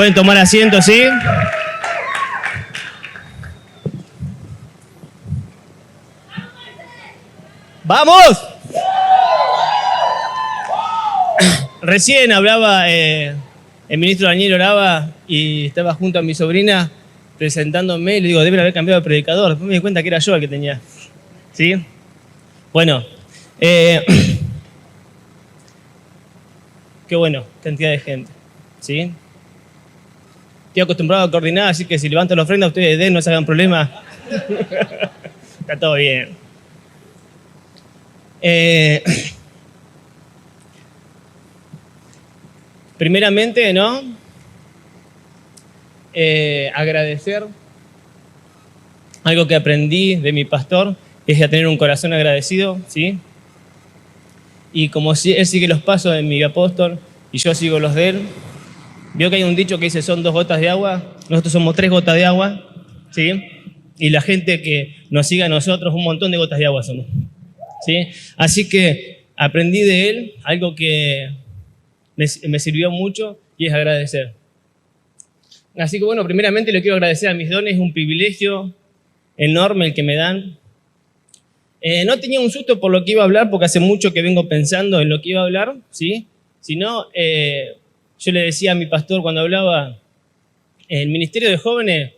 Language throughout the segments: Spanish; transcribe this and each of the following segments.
Pueden tomar asiento, ¿sí? ¡Vamos! Recién hablaba, el ministro Daniel oraba y estaba junto a mi sobrina presentándome y le digo, deben haber cambiado de predicador. Después me di cuenta que era yo el que tenía. ¿Sí? Bueno, qué bueno, cantidad de gente. ¿Sí? Estoy acostumbrado a coordinar, así que si levanto la ofrenda, ustedes den, no se hagan problema. Está todo bien. Primeramente, ¿no? Agradecer. Algo que aprendí de mi pastor es a tener un corazón agradecido, ¿sí? Y como si él sigue los pasos de mi apóstol y yo sigo los de él, veo que hay un dicho que dice son 2 gotas de agua, nosotros somos 3 gotas de agua, ¿sí? Y la gente que nos sigue a nosotros, un montón de gotas de agua somos, ¿sí? Así que aprendí de él algo que me sirvió mucho y es agradecer. Así que bueno, primeramente le quiero agradecer a mis dones, es un privilegio enorme el que me dan. No tenía un susto por lo que iba a hablar, porque hace mucho que vengo pensando en lo que iba a hablar, ¿sí? Si no, yo le decía a mi pastor cuando hablaba, el ministerio de jóvenes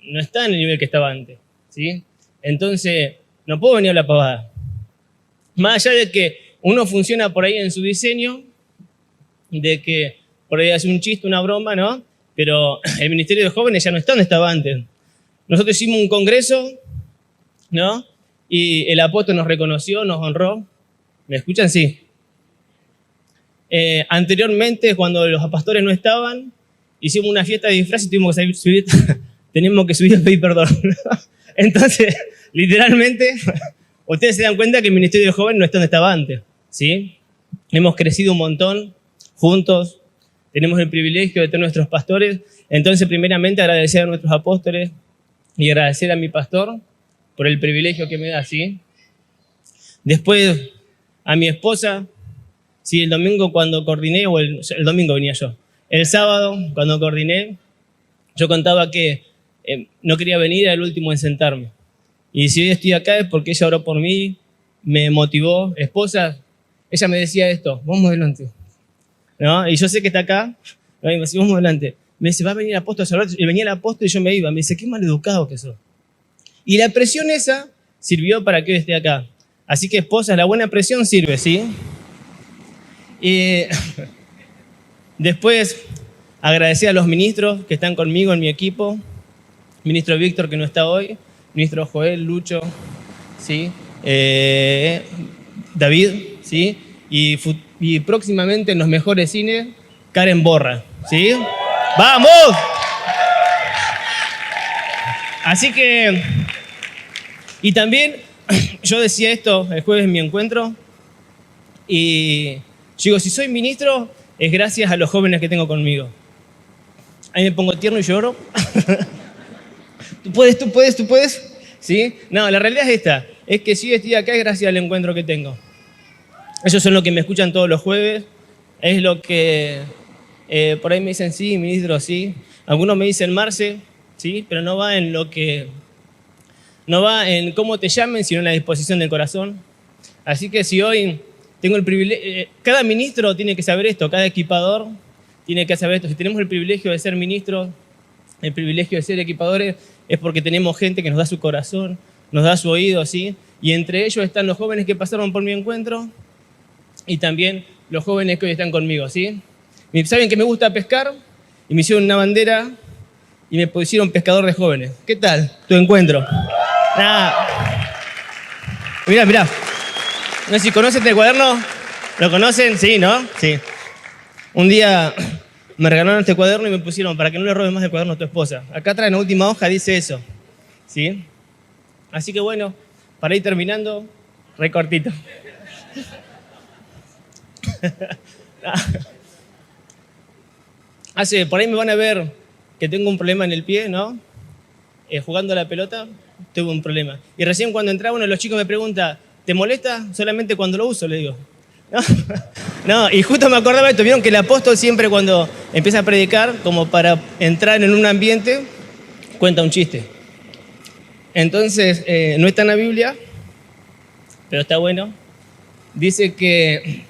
no está en el nivel que estaba antes, ¿sí? Entonces, no puedo venir a la pavada. Más allá de que uno funciona por ahí en su diseño, de que por ahí hace un chiste, una broma, ¿no? Pero el ministerio de jóvenes ya no está donde estaba antes. Nosotros hicimos un congreso, ¿no? Y el apóstol nos reconoció, nos honró. ¿Me escuchan? Sí. Anteriormente, cuando los pastores no estaban, hicimos una fiesta de disfraz y tuvimos que subir a pedir perdón. Entonces, literalmente, ustedes se dan cuenta que el ministerio de jóvenes no está donde estaba antes, ¿sí? Hemos crecido un montón juntos, tenemos el privilegio de tener nuestros pastores. Entonces, primeramente, agradecer a nuestros apóstoles y agradecer a mi pastor por el privilegio que me da, ¿sí? Después, a mi esposa, sí, el domingo cuando coordiné, o el domingo venía yo, el sábado cuando coordiné, yo contaba que no quería venir, era el último en sentarme. Y si hoy estoy acá es porque ella oró por mí, me motivó. Esposa, ella me decía esto, vamos adelante, ¿no? Y yo sé que está acá, ¿no? Y me dice, vamos adelante. Me dice, va a venir el apóstol a saludar. Y venía el apóstol y yo me iba. Me dice, qué maleducado que sos. Y la presión esa sirvió para que hoy esté acá. Así que, esposa, la buena presión sirve, ¿sí? Y después, agradecer a los ministros que están conmigo en mi equipo. Ministro Víctor, que no está hoy. Ministro Joel, Lucho, ¿sí? David, ¿sí? Y próximamente en los mejores cines, Karen Borra, ¿sí? ¡Vamos! Así que, y también, yo decía esto el jueves en mi encuentro, y yo digo, si soy ministro, es gracias a los jóvenes que tengo conmigo. Ahí me pongo tierno y lloro. Tú puedes, ¿sí? No, la realidad es esta, es que si estoy acá es gracias al encuentro que tengo. Ellos son los que me escuchan todos los jueves, es lo que por ahí me dicen sí, ministro, sí. Algunos me dicen Marce, sí, pero no va en lo que, no va en cómo te llamen, sino en la disposición del corazón. Así que si hoy tengo el privilegio, cada ministro tiene que saber esto, cada equipador tiene que saber esto. Si tenemos el privilegio de ser ministros, el privilegio de ser equipadores, es porque tenemos gente que nos da su corazón, nos da su oído, ¿sí? Y entre ellos están los jóvenes que pasaron por mi encuentro y también los jóvenes que hoy están conmigo, ¿sí? Saben que me gusta pescar y me hicieron una bandera y me pusieron pescador de jóvenes. ¿Qué tal tu encuentro? Mirá. No sé si conocen este cuaderno. ¿Lo conocen? Sí, ¿no? Sí. Un día me regalaron este cuaderno y me pusieron para que no le robes más el cuaderno a tu esposa. Acá atrás en la última hoja dice eso, ¿sí? Así que bueno, para ir terminando, recortito. Por ahí me van a ver que tengo un problema en el pie, ¿no? Jugando a la pelota, tuve un problema. Y recién cuando entraba uno de los chicos me pregunta, ¿te molesta? Solamente cuando lo uso, le digo. ¿No? No, y justo me acordaba de esto. Vieron que el apóstol siempre cuando empieza a predicar, como para entrar en un ambiente, cuenta un chiste. Entonces, no está en la Biblia, pero está bueno. Dice que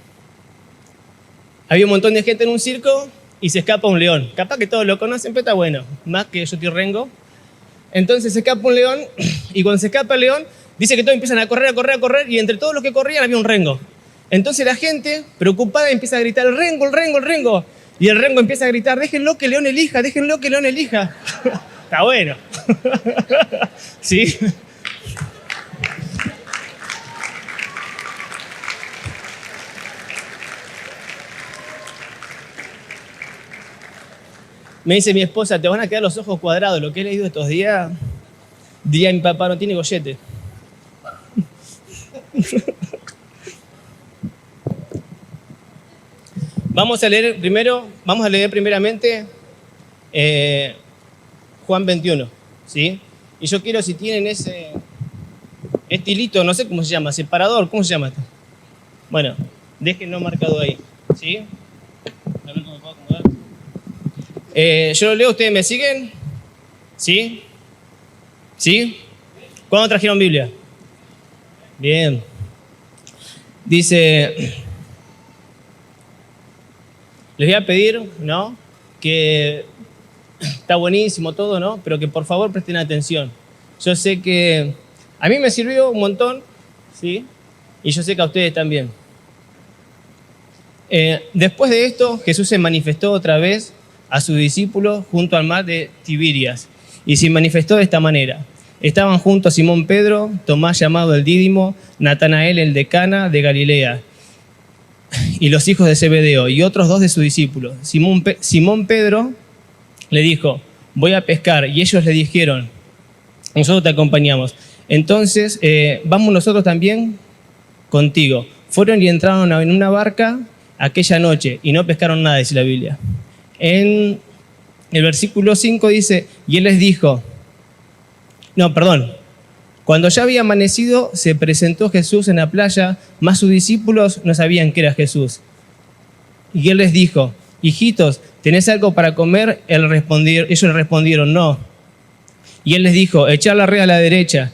había un montón de gente en un circo y se escapa un león. Capaz que todos lo conocen, pero está bueno. Más que yo, tío Rengo. Entonces se escapa un león y cuando se escapa el león, dice que todos empiezan a correr y entre todos los que corrían había un rengo. Entonces la gente, preocupada, empieza a gritar, el rengo, el rengo, el rengo. Y el rengo empieza a gritar, déjenlo que el león elija, déjenlo que el león elija. Está bueno. ¿Sí? Me dice mi esposa, te van a quedar los ojos cuadrados. Lo que he leído estos días, diría mi papá, no tiene gollete. Vamos a leer primeramente Juan 21, ¿sí? Y yo quiero, si tienen ese estilito, no sé cómo se llama, separador, ¿cómo se llama esto? Bueno, déjenlo marcado ahí, ¿sí? A ver cómo puedo acomodar. Yo lo leo, ¿ustedes me siguen? ¿Sí? ¿Sí? ¿Cuándo trajeron Biblia? Bien. Dice, les voy a pedir, ¿no? Que está buenísimo todo, ¿no? Pero que por favor presten atención. Yo sé que a mí me sirvió un montón, ¿sí? Y yo sé que a ustedes también. Después de esto, Jesús se manifestó otra vez a sus discípulos junto al mar de Tiberias y se manifestó de esta manera. Estaban juntos Simón Pedro, Tomás llamado el Dídimo, Natanael el de Cana de Galilea y los hijos de Zebedeo y otros dos de sus discípulos. Simón Pedro le dijo, voy a pescar, y ellos le dijeron, nosotros te acompañamos. Entonces, vamos nosotros también contigo. Fueron y entraron en una barca aquella noche y no pescaron nada, dice la Biblia. En el versículo 5 dice, y él les dijo, cuando ya había amanecido, se presentó Jesús en la playa, mas sus discípulos no sabían que era Jesús. Y él les dijo, hijitos, ¿tenés algo para comer? Ellos le respondieron, no. Y él les dijo, echad la red a la derecha.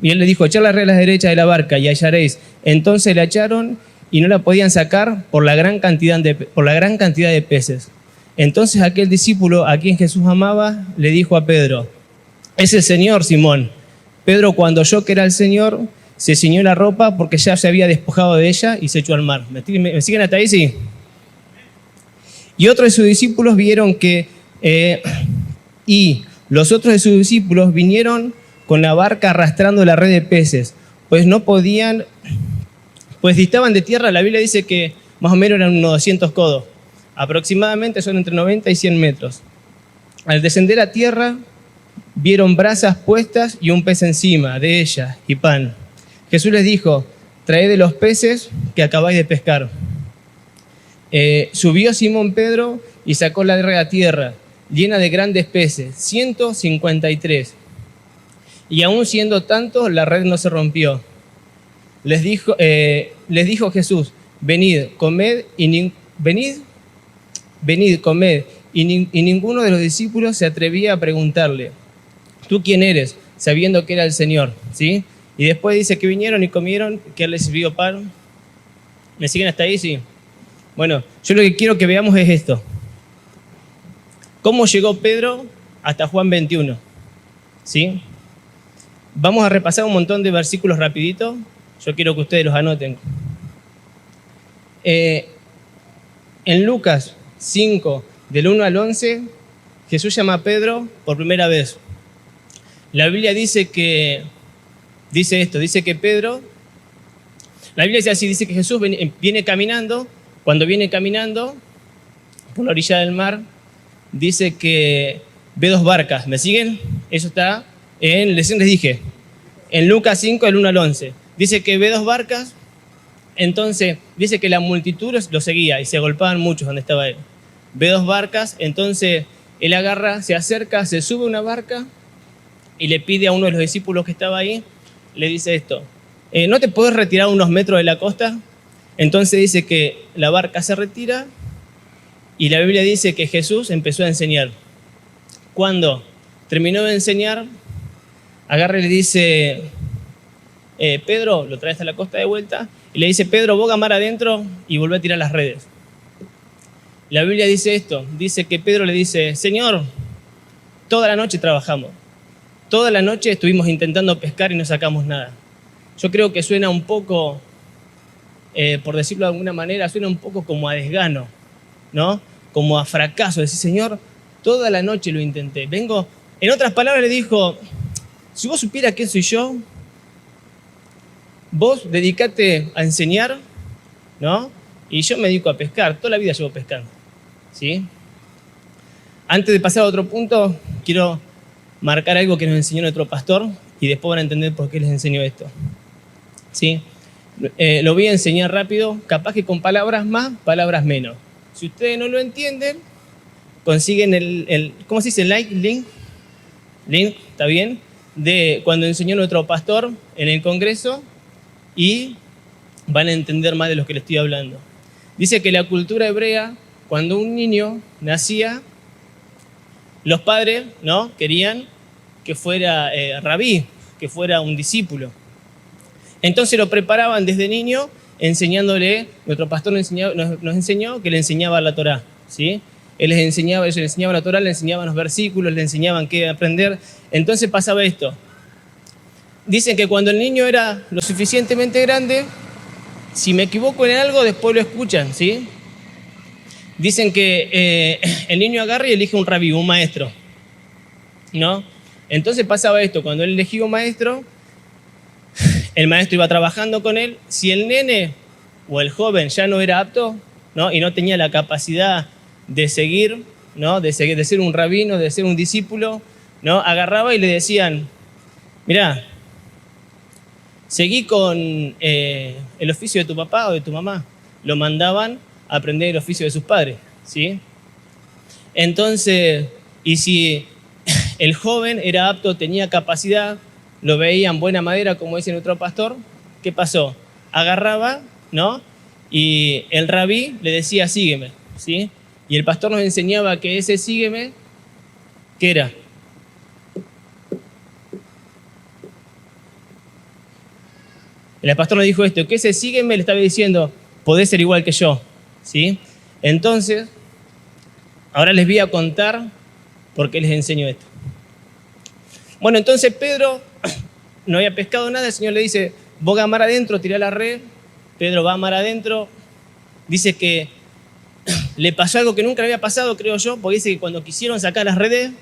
Y él les dijo, echad la red a la derecha de la barca y hallaréis. Entonces la echaron y no la podían sacar por la gran cantidad de peces. Entonces aquel discípulo a quien Jesús amaba le dijo a Pedro, es el Señor, Simón. Pedro, cuando oyó que era el Señor, se ciñó la ropa porque ya se había despojado de ella y se echó al mar. ¿Me siguen hasta ahí? Sí. Y otros de sus discípulos vieron que... y los otros de sus discípulos vinieron con la barca arrastrando la red de peces, pues no podían... Pues distaban de tierra, la Biblia dice que más o menos eran unos 200 codos. Aproximadamente son entre 90 y 100 metros. Al descender a tierra, vieron brasas puestas y un pez encima de ellas y pan. Jesús les dijo, traed de los peces que acabáis de pescar. Subió Simón Pedro y sacó la red a tierra, llena de grandes peces, 153. Y aún siendo tantos, la red no se rompió. Les dijo Jesús, venid, comed, y comed. Y ninguno de los discípulos se atrevía a preguntarle, ¿tú quién eres? Sabiendo que era el Señor, ¿sí? Y después dice que vinieron y comieron, que él les sirvió pan. ¿Me siguen hasta ahí? Sí. Bueno, yo lo que quiero que veamos es esto. ¿Cómo llegó Pedro hasta Juan 21? ¿Sí? Vamos a repasar un montón de versículos rapidito. Yo quiero que ustedes los anoten. En Lucas 5, del 1 al 11, Jesús llama a Pedro por primera vez. La Biblia dice que Pedro, la Biblia dice así, dice que Jesús viene caminando, cuando viene caminando por la orilla del mar, dice que ve dos barcas. ¿Me siguen? Eso está les dije, en Lucas 5, del 1 al 11. Dice que ve dos barcas, entonces dice que la multitud lo seguía y se golpeaban muchos donde estaba él. Ve dos barcas, entonces él agarra, se acerca, se sube a una barca y le pide a uno de los discípulos que estaba ahí, le dice esto, ¿no te puedes retirar unos metros de la costa? Entonces dice que la barca se retira y la Biblia dice que Jesús empezó a enseñar. Cuando terminó de enseñar, agarra y le dice, Pedro, lo trae hasta la costa de vuelta, y le dice, Pedro, boga mar adentro y vuelve a tirar las redes. La Biblia dice esto, dice que Pedro le dice, Señor, toda la noche trabajamos, toda la noche estuvimos intentando pescar y no sacamos nada. Yo creo que suena un poco, por decirlo de alguna manera, suena un poco como a desgano, ¿no? Como a fracaso, decir, Señor, toda la noche lo intenté. Vengo, en otras palabras le dijo, si vos supieras quién soy yo, vos dedicate a enseñar, ¿no? Y yo me dedico a pescar, toda la vida llevo pescando, ¿sí? Antes de pasar a otro punto, quiero marcar algo que nos enseñó nuestro pastor y después van a entender por qué les enseño esto, ¿sí? Lo voy a enseñar rápido, capaz que con palabras más, palabras menos. Si ustedes no lo entienden, consiguen el ¿cómo se dice? Link, ¿está bien? De cuando enseñó nuestro pastor en el congreso y van a entender más de lo que les estoy hablando. Dice que la cultura hebrea, cuando un niño nacía, los padres, ¿no?, querían que fuera rabí, que fuera un discípulo. Entonces lo preparaban desde niño enseñándole, nuestro pastor nos enseñó que le enseñaba la Torá, ¿sí? Ellos le enseñaban la Torá, le enseñaban los versículos, le enseñaban qué aprender. Entonces pasaba esto. Dicen que cuando el niño era lo suficientemente grande, si me equivoco en algo, después lo escuchan, ¿sí? Dicen que el niño agarra y elige un rabí, un maestro, ¿no? Entonces pasaba esto, cuando él elegía un maestro, el maestro iba trabajando con él. Si el nene o el joven ya no era apto, ¿no?, y no tenía la capacidad de seguir, ¿no?, de ser un rabino, de ser un discípulo, ¿no?, agarraba y le decían, mirá, seguí con el oficio de tu papá o de tu mamá. Lo mandaban a aprender el oficio de sus padres, ¿sí? Entonces, y si el joven era apto, tenía capacidad, lo veían buena madera, como dice nuestro pastor, ¿qué pasó? Agarraba, ¿no?, y el rabí le decía, sígueme, ¿sí? Y el pastor nos enseñaba que ese sígueme, ¿qué era? El pastor nos dijo esto, que ese sígueme le estaba diciendo, podés ser igual que yo, ¿sí? Entonces, ahora les voy a contar por qué les enseño esto. Bueno, entonces Pedro no había pescado nada, el Señor le dice, boga mar adentro, tirá la red. Pedro va a mar adentro, dice que le pasó algo que nunca le había pasado, creo yo, porque dice que cuando quisieron sacar las redes,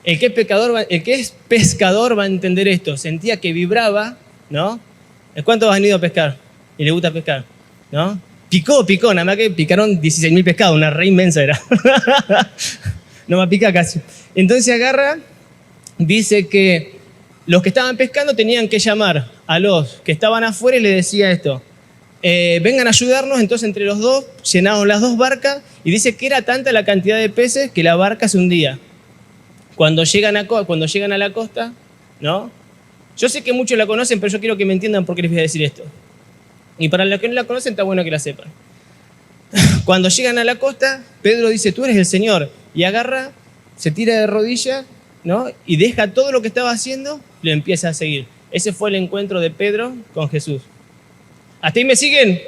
el que es pescador va a entender esto, sentía que vibraba, ¿no? ¿Cuántos han ido a pescar y les gusta pescar? ¿No? Picó, nada más que picaron 16.000 pescados, una red inmensa era. No me pica casi. Entonces agarra, dice que los que estaban pescando tenían que llamar a los que estaban afuera y le decía esto, vengan a ayudarnos. Entonces entre los dos llenaron las dos barcas y dice que era tanta la cantidad de peces que la barca se hundía. Cuando llegan a la costa, ¿no? Yo sé que muchos la conocen, pero yo quiero que me entiendan por qué les voy a decir esto. Y para los que no la conocen, está bueno que la sepan. Cuando llegan a la costa, Pedro dice, tú eres el Señor. Y agarra, se tira de rodillas, ¿no?, y deja todo lo que estaba haciendo y lo empieza a seguir. Ese fue el encuentro de Pedro con Jesús. ¿Hasta ahí me siguen?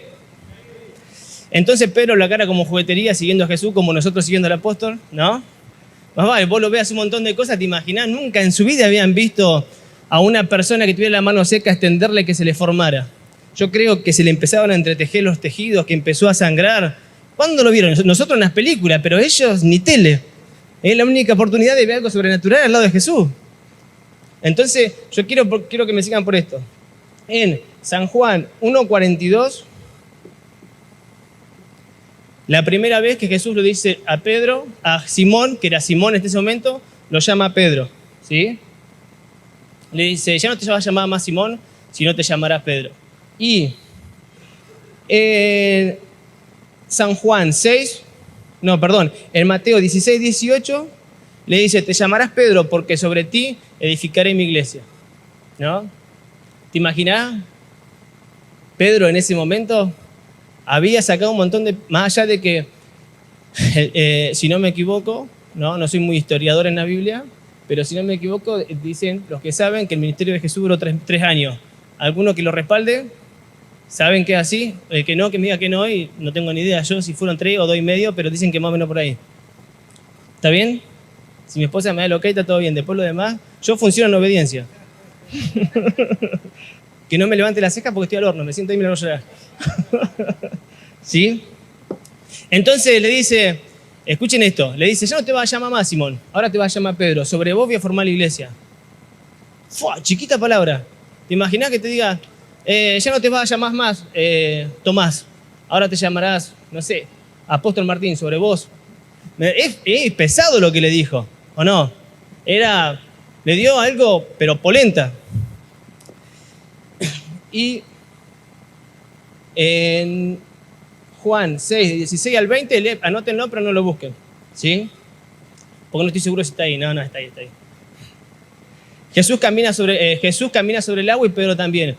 Entonces Pedro la cara como juguetería siguiendo a Jesús, como nosotros siguiendo al apóstol, ¿no? Más vale, vos lo veas un montón de cosas, te imaginás, nunca en su vida habían visto a una persona que tuviera la mano seca extenderle que se le formara. Yo creo que se le empezaban a entretejer los tejidos, que empezó a sangrar. ¿Cuándo lo vieron? Nosotros en las películas, pero ellos ni tele. Es la única oportunidad de ver algo sobrenatural al lado de Jesús. Entonces, yo quiero que me sigan por esto. En San Juan 1:42, la primera vez que Jesús lo dice a Pedro, a Simón, que era Simón en ese momento, lo llama Pedro, ¿sí? Le dice, ya no te vas a llamar más Simón, sino te llamarás Pedro. Y en en Mateo 16:18 le dice, te llamarás Pedro porque sobre ti edificaré mi iglesia, ¿no? ¿Te imaginás? Pedro en ese momento había sacado un montón de... Más allá de que, si no me equivoco, no soy muy historiador en la Biblia, pero si no me equivoco, dicen los que saben que el ministerio de Jesús duró 3 años. ¿Alguno que lo respalde? ¿Saben que es así? El que no, que me diga que no, y no tengo ni idea yo si fueron 3 o 2 y medio, pero dicen que más o menos por ahí. ¿Está bien? Si mi esposa me da el ok, está todo bien. Después lo demás, yo funciono en obediencia. Que no me levante la ceja porque estoy al horno, me siento ahí y me la voy a llorar. ¿Sí? Entonces le dice, escuchen esto, le dice, ya no te vas a llamar más Simón, ahora te vas a llamar Pedro, sobre vos voy a formar la iglesia. ¡Fua! Chiquita palabra. ¿Te imaginás que te diga, ya no te vas a llamar más Tomás, ahora te llamarás, no sé, Apóstol Martín, sobre vos? Es pesado lo que le dijo, ¿o no? Le dio algo, pero polenta. Y en Juan 6, 16 al 20, anótenlo, pero no lo busquen, ¿sí? Porque no estoy seguro si está ahí. No, está ahí. Jesús camina sobre el agua y Pedro también.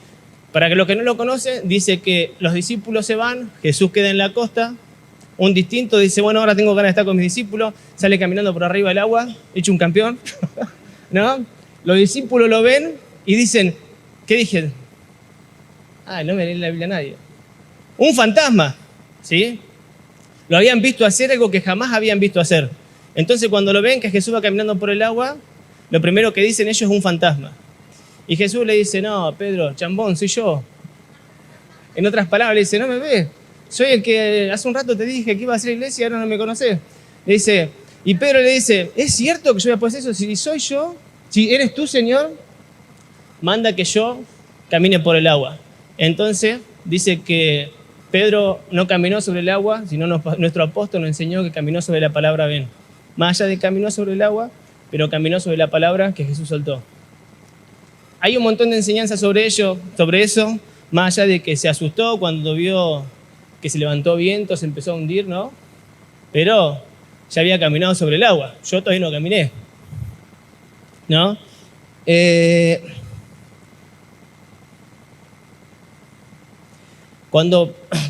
Para que los que no lo conocen, dice que los discípulos se van, Jesús queda en la costa, un distinto dice, bueno, ahora tengo ganas de estar con mis discípulos, sale caminando por arriba del agua, hecho un campeón, ¿no? Los discípulos lo ven y dicen, ¿qué dije? No me lee la Biblia a nadie. Un fantasma, ¿sí? Lo habían visto hacer algo que jamás habían visto hacer. Entonces cuando lo ven que Jesús va caminando por el agua, lo primero que dicen ellos es un fantasma. Y Jesús le dice, no, Pedro, chambón, soy yo. En otras palabras le dice, no me ves. Soy el que hace un rato te dije que iba a hacer iglesia y ahora no me conocés. Le dice, y Pedro le dice, ¿es cierto que yo voy a hacer eso? Si soy yo, si eres tú, Señor, manda que yo camine por el agua. Entonces dice que Pedro no caminó sobre el agua, sino nuestro apóstol nos enseñó que caminó sobre la palabra ven. Más allá de caminó sobre el agua, pero caminó sobre la palabra que Jesús soltó. Hay un montón de enseñanzas sobre eso, más allá de que se asustó cuando vio que se levantó viento, se empezó a hundir, ¿no? Pero ya había caminado sobre el agua. Yo todavía no caminé, ¿no?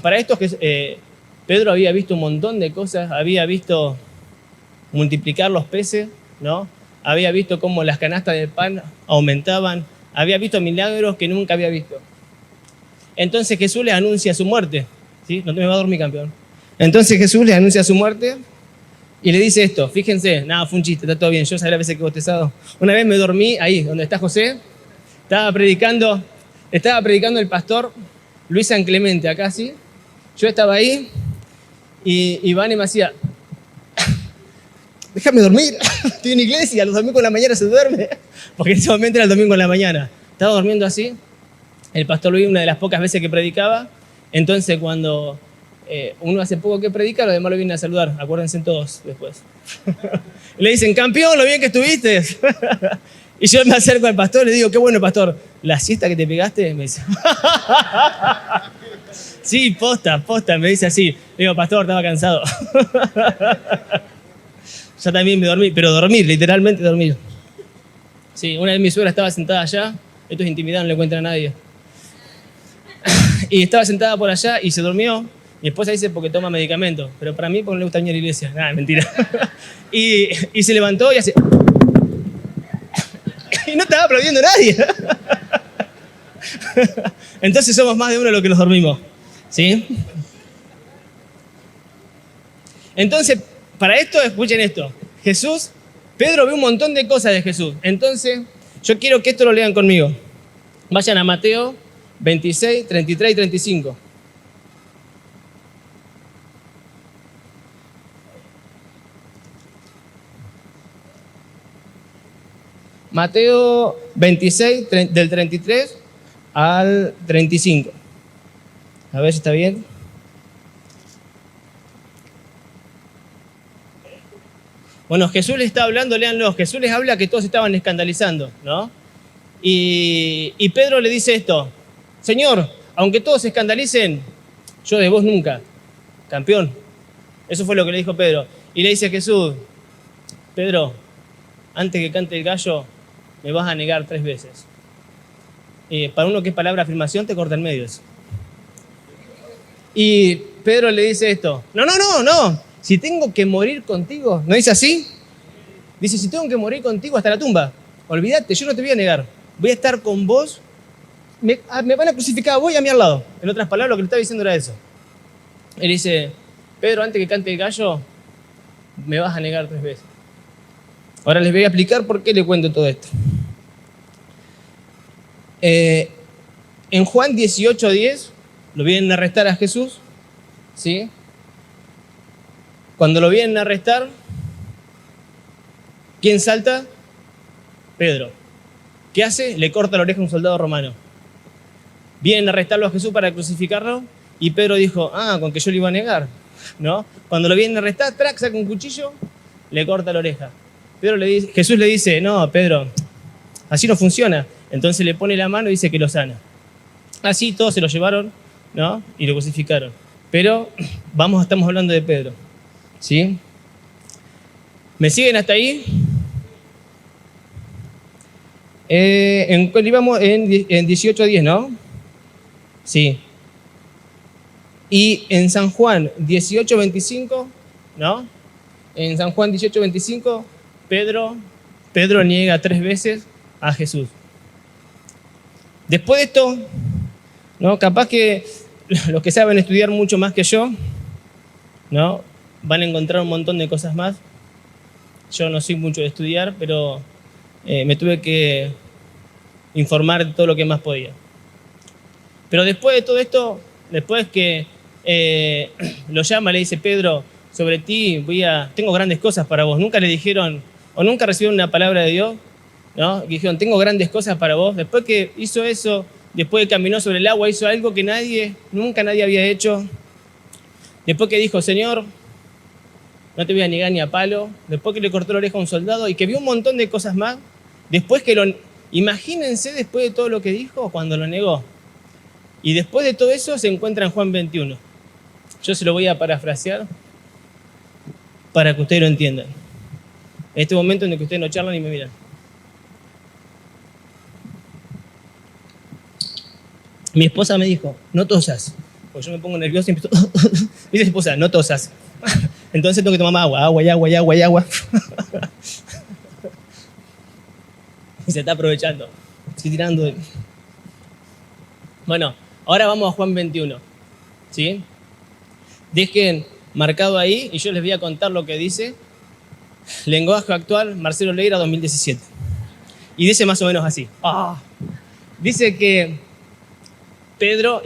Para esto Pedro había visto un montón de cosas, había visto multiplicar los peces, ¿no? Había visto cómo las canastas de pan aumentaban, había visto milagros que nunca había visto. Entonces Jesús les anuncia su muerte, ¿sí? No te me va a dormir, campeón. Entonces Jesús les anuncia su muerte y le dice esto, fíjense, nada, fue un chiste, está todo bien, yo sabía a veces que bostezado. Una vez me dormí ahí, donde está José, estaba predicando el pastor Luis San Clemente, acá sí. Yo estaba ahí y Vane me hacía, déjame dormir, estoy en iglesia, los domingos en la mañana se duerme, porque en ese momento era el domingo en la mañana. Estaba durmiendo así, el pastor Luis, una de las pocas veces que predicaba, entonces cuando uno hace poco que predica, los demás lo vienen a saludar, acuérdense todos después. Le dicen, campeón, lo bien que estuviste. Y yo me acerco al pastor y le digo, qué bueno, pastor, ¿la siesta que te pegaste? Me dice, sí, posta, me dice así. Le digo, pastor, estaba cansado. Yo también me dormí, pero dormir, literalmente dormir. Sí, una vez mi suegra estaba sentada allá, esto es intimidad, no le cuentan a nadie. Y estaba sentada por allá y se durmió. Mi esposa dice porque toma medicamento, pero para mí porque no le gusta venir a la iglesia. Nada, mentira. Y se levantó y hace... Y no estaba aplaudiendo nadie. Entonces somos más de uno de los que nos dormimos, ¿sí? Entonces, para esto, escuchen esto. Pedro ve un montón de cosas de Jesús. Entonces, yo quiero que esto lo lean conmigo. Vayan a Mateo 26, 33 y 35. Mateo 26, del 33 al 35. A ver si está bien. Bueno, Jesús les está hablando, léanlo. Jesús les habla que todos estaban escandalizando, ¿no? Y Pedro le dice esto: Señor, aunque todos se escandalicen, yo de vos nunca, campeón. Eso fue lo que le dijo Pedro. Y le dice a Jesús: Pedro, antes que cante el gallo, me vas a negar 3 veces. Para uno que es palabra afirmación, te corta en medio eso. Y Pedro le dice esto, no, si tengo que morir contigo, ¿no dice así? Dice, si tengo que morir contigo hasta la tumba, olvídate, yo no te voy a negar, voy a estar con vos, me van a crucificar a vos y a mí al lado. En otras palabras, lo que le estaba diciendo era eso. Él dice, Pedro, antes que cante el gallo, me vas a negar 3 veces. Ahora les voy a explicar por qué le cuento todo esto. En Juan 18:10 lo vienen a arrestar a Jesús, ¿sí? Cuando lo vienen a arrestar, ¿quién salta? Pedro. ¿Qué hace? Le corta la oreja a un soldado romano. Vienen a arrestarlo a Jesús para crucificarlo y Pedro dijo, con que yo le iba a negar, ¿no? Cuando lo vienen a arrestar, saca un cuchillo, le corta la oreja. Jesús le dice, no, Pedro, así no funciona. Entonces le pone la mano y dice que lo sana. Así todos se lo llevaron, ¿no? Y lo crucificaron. Pero estamos hablando de Pedro, ¿sí? ¿Me siguen hasta ahí? Íbamos en 18:10, ¿no? Sí. Y en San Juan 18:25, ¿no? En San Juan 18:25, Pedro niega 3 veces a Jesús. Después de esto, ¿no? Capaz que los que saben estudiar mucho más que yo, ¿no? Van a encontrar un montón de cosas más. Yo no soy mucho de estudiar, pero me tuve que informar de todo lo que más podía. Pero después de todo esto, después que lo llama, le dice, Pedro, sobre ti tengo grandes cosas para vos. Nunca le dijeron, o nunca recibieron una palabra de Dios, ¿no? Y dijeron, tengo grandes cosas para vos. Después que hizo eso, después que caminó sobre el agua, hizo algo que nunca nadie había hecho. Después que dijo, Señor, no te voy a negar ni a palo. Después que le cortó la oreja a un soldado y que vio un montón de cosas más. Imagínense después de todo lo que dijo cuando lo negó. Y después de todo eso se encuentra en Juan 21. Yo se lo voy a parafrasear para que ustedes lo entiendan. En este momento en el que ustedes no charlan y me miran. Mi esposa me dijo, no tosas. Porque yo me pongo nervioso y empiezo... Dice mi esposa, no tosas. Entonces tengo que tomar más agua. Y se está aprovechando. Estoy tirando... Bueno, ahora vamos a Juan 21. ¿Sí? Dejen marcado ahí y yo les voy a contar lo que dice Lenguaje Actual, Marcelo Leira, 2017. Y dice más o menos así. Dice que Pedro,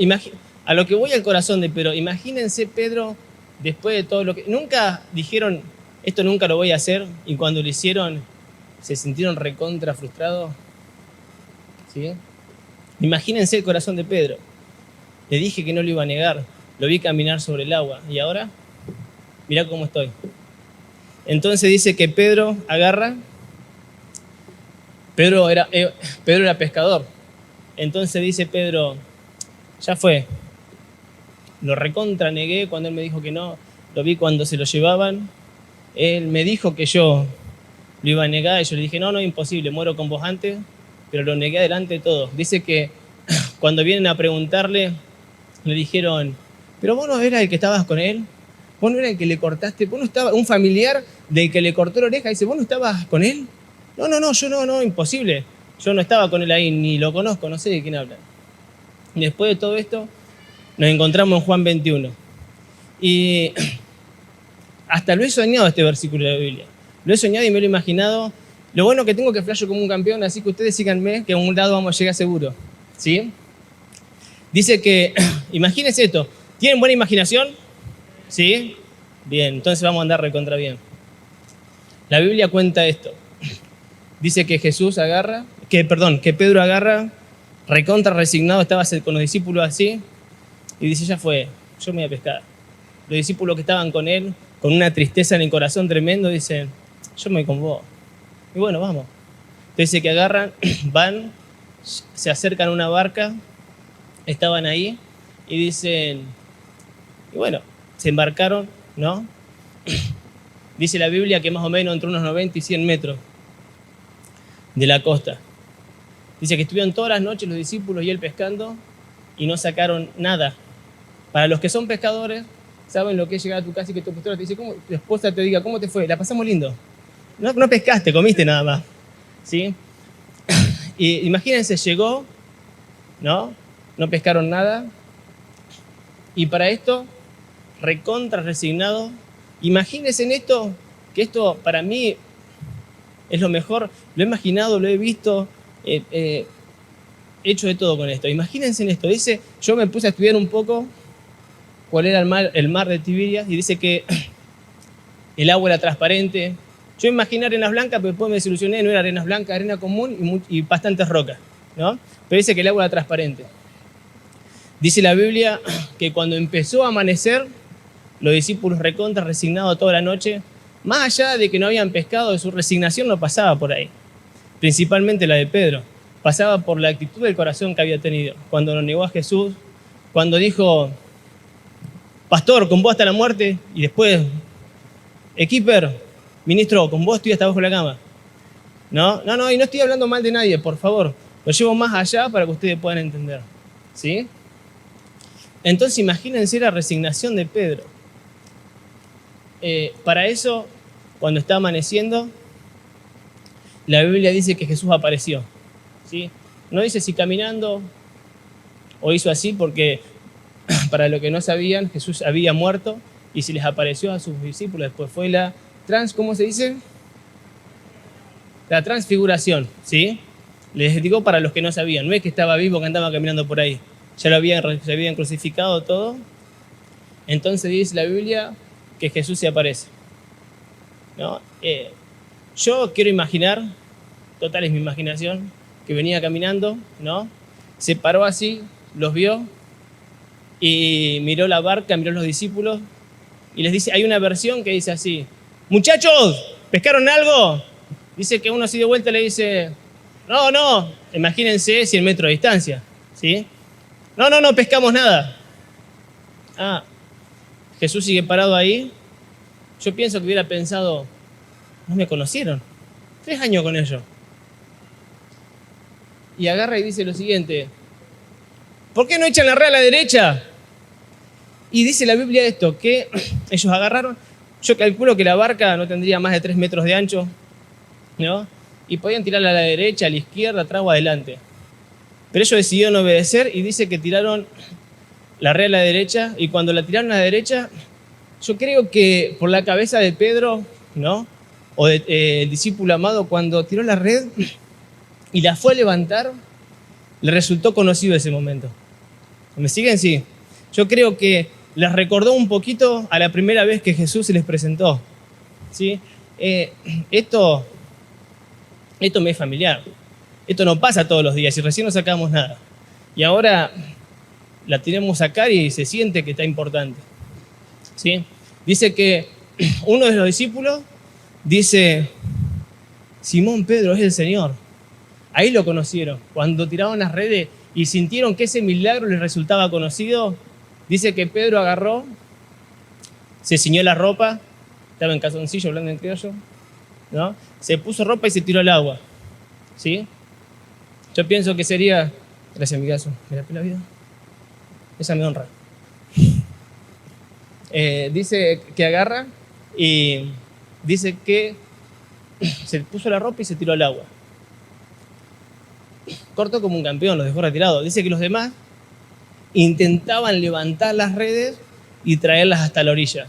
a lo que voy al corazón de Pedro, imagínense Pedro después de todo lo que... Nunca dijeron, esto nunca lo voy a hacer, y cuando lo hicieron se sintieron recontra frustrados. ¿Sí? Imagínense el corazón de Pedro. Le dije que no lo iba a negar, lo vi caminar sobre el agua, y ahora, mirá cómo estoy. Entonces dice que Pedro agarra, Pedro era pescador. Entonces dice Pedro, ya fue, lo recontra negué cuando él me dijo que no, lo vi cuando se lo llevaban, él me dijo que yo lo iba a negar y yo le dije, no, imposible, muero con vos antes, pero lo negué delante de todos. Dice que cuando vienen a preguntarle, le dijeron, pero vos no eras el que estabas con él, vos no eras el que le cortaste, vos no estabas, un familiar del que le cortó la oreja, dice, vos no estabas con él. No, yo no, imposible, yo no estaba con él ahí, ni lo conozco, no sé de quién hablan. Después de todo esto, nos encontramos en Juan 21. Y hasta lo he soñado este versículo de la Biblia. Lo he soñado y me lo he imaginado. Lo bueno que tengo es que flasho como un campeón, así que ustedes síganme, que a un lado vamos a llegar seguro. ¿Sí? Dice que, imagínense esto, ¿tienen buena imaginación? ¿Sí? Bien, entonces vamos a andar recontra bien. La Biblia cuenta esto. Dice que que Pedro agarra, recontra resignado, estaba con los discípulos así, y dice, ya fue, yo me voy a pescar. Los discípulos que estaban con él, con una tristeza en el corazón tremendo, dicen, yo me voy con vos. Y bueno, vamos. Entonces dice que agarran, van, se acercan a una barca, estaban ahí, y dicen, y bueno, se embarcaron, ¿no? Dice la Biblia que más o menos entre unos 90 y 100 metros de la costa. Dice que estuvieron todas las noches los discípulos y él pescando y no sacaron nada. Para los que son pescadores, saben lo que es llegar a tu casa y que tu esposa te dice, tu esposa te diga, ¿cómo te fue? La pasamos lindo. No pescaste, comiste nada más. ¿Sí? Y imagínense, llegó, ¿no? No pescaron nada. Y para esto, recontra resignado. Imagínense en esto, que esto para mí es lo mejor. Lo he imaginado, lo he visto, he hecho de todo con esto. Imagínense en esto. Dice, yo me puse a estudiar un poco cuál era el mar de Tiberias y dice que el agua era transparente. Yo imaginé arenas blancas, pero después me desilusioné, no era arenas blancas, arena común y bastantes rocas, ¿no? Pero dice que el agua era transparente. Dice la Biblia que cuando empezó a amanecer, los discípulos recontra resignados toda la noche, más allá de que no habían pescado, su resignación no pasaba por ahí. Principalmente la de Pedro. Pasaba por la actitud del corazón que había tenido. Cuando lo negó a Jesús, cuando dijo, pastor, con vos hasta la muerte, y después, equiper, ministro, con vos estoy hasta abajo de la cama. No, y no estoy hablando mal de nadie, por favor. Lo llevo más allá para que ustedes puedan entender. ¿Sí? Entonces imagínense la resignación de Pedro. Para eso, cuando está amaneciendo, la Biblia dice que Jesús apareció. ¿Sí? No dice si caminando o hizo así, porque para los que no sabían, Jesús había muerto y se les apareció a sus discípulos. Después fue ¿cómo se dice? La transfiguración, ¿sí? Les digo para los que no sabían, no es que estaba vivo que andaba caminando por ahí. Ya se habían crucificado todo. Entonces dice la Biblia que Jesús se aparece, ¿no? Yo quiero imaginar, total es mi imaginación, que venía caminando, ¿no? Se paró así, los vio y miró la barca, miró los discípulos y les dice, hay una versión que dice así, muchachos, ¿pescaron algo? Dice que uno así de vuelta le dice, no, imagínense 100 metros de distancia, ¿sí? No pescamos nada. Jesús sigue parado ahí. Yo pienso que hubiera pensado, no me conocieron, 3 años con ellos. Y agarra y dice lo siguiente, ¿por qué no echan la red a la derecha? Y dice la Biblia esto, que ellos agarraron, yo calculo que la barca no tendría más de 3 metros de ancho, ¿no? Y podían tirarla a la derecha, a la izquierda, atrás o adelante. Pero ellos decidieron obedecer y dice que tiraron la red a la derecha, y cuando la tiraron a la derecha, yo creo que por la cabeza de Pedro, ¿no? O del discípulo amado, cuando tiró la red y la fue a levantar, le resultó conocido ese momento. ¿Me siguen? Sí. Yo creo que les recordó un poquito a la primera vez que Jesús se les presentó. ¿Sí? Esto me es familiar. Esto no pasa todos los días y recién no sacamos nada. Y ahora la tenemos a sacar y se siente que está importante. ¿Sí? Dice que uno de los discípulos dice, Simón Pedro es el Señor. Ahí lo conocieron. Cuando tiraron las redes y sintieron que ese milagro les resultaba conocido, dice que Pedro agarró, se ciñó la ropa, estaba en calzoncillo hablando en criollo, ¿no? Se puso ropa y se tiró al agua. ¿Sí? Yo pienso que sería... Gracias, amigazo. ¿Me la pela vida? Esa me honra. Dice que agarra y dice que se puso la ropa y se tiró al agua. Cortó como un campeón, los dejó retirados. Dice que los demás intentaban levantar las redes y traerlas hasta la orilla.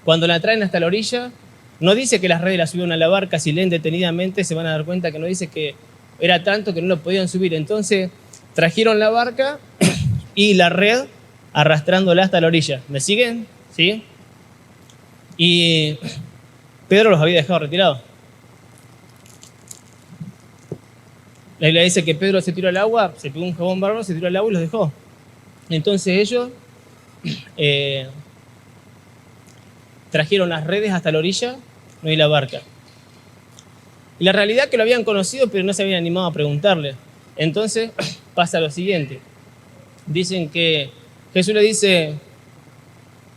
Cuando la traen hasta la orilla, no dice que las redes las subieron a la barca, si leen detenidamente se van a dar cuenta que no dice que era tanto que no lo podían subir. Entonces trajeron la barca y la red arrastrándola hasta la orilla. ¿Me siguen? ¿Sí? Y Pedro los había dejado retirados. La Biblia dice que Pedro se tiró al agua, se pegó un jabón bárbaro, se tiró al agua y los dejó. Entonces ellos trajeron las redes hasta la orilla, no hay la barca. Y la realidad es que lo habían conocido, pero no se habían animado a preguntarle. Entonces pasa lo siguiente. Dicen que Jesús le dice,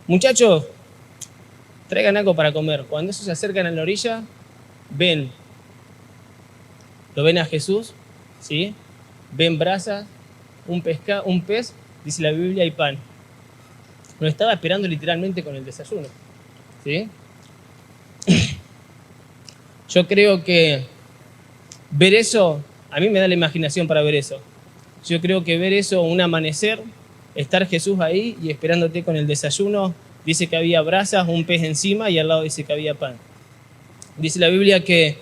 muchachos, traigan algo para comer. Cuando ellos se acercan a la orilla, lo ven a Jesús, ¿sí? Ven brasas, un pez, dice la Biblia, y pan. Nos estaba esperando literalmente con el desayuno, ¿sí? Yo creo que ver eso, a mí me da la imaginación para ver eso. Yo creo que ver eso, un amanecer, estar Jesús ahí y esperándote con el desayuno, dice que había brasas, un pez encima y al lado dice que había pan. Dice la Biblia que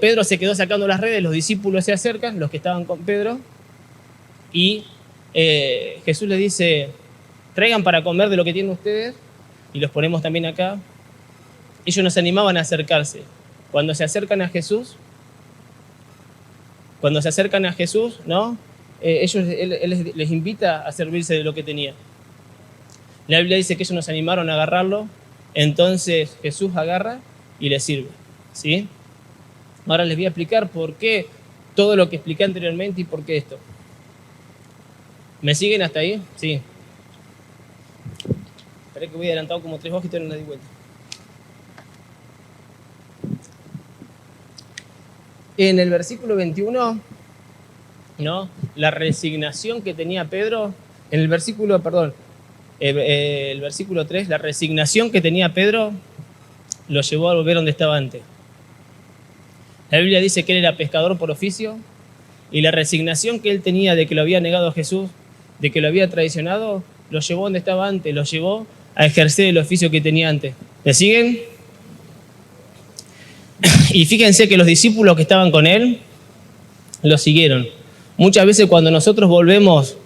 Pedro se quedó sacando las redes, los discípulos se acercan, los que estaban con Pedro, y Jesús les dice, traigan para comer de lo que tienen ustedes, y los ponemos también acá. Ellos no se animaban a acercarse. Cuando se acercan a Jesús, ¿no? Él les invita a servirse de lo que tenía. La Biblia dice que ellos no se animaron a agarrarlo, entonces Jesús agarra y les sirve, ¿sí? Ahora les voy a explicar por qué todo lo que expliqué anteriormente y por qué esto. ¿Me siguen hasta ahí? Sí. Esperé que voy adelantado como 3 hojas y no la di vuelta. En el versículo 21, ¿no? La resignación que tenía Pedro, en el versículo 3, la resignación que tenía Pedro lo llevó a volver donde estaba antes. La Biblia dice que él era pescador por oficio y la resignación que él tenía de que lo había negado a Jesús, de que lo había traicionado, lo llevó donde estaba antes, lo llevó a ejercer el oficio que tenía antes. ¿Le siguen? Y fíjense que los discípulos que estaban con él lo siguieron. Muchas veces cuando nosotros volvemos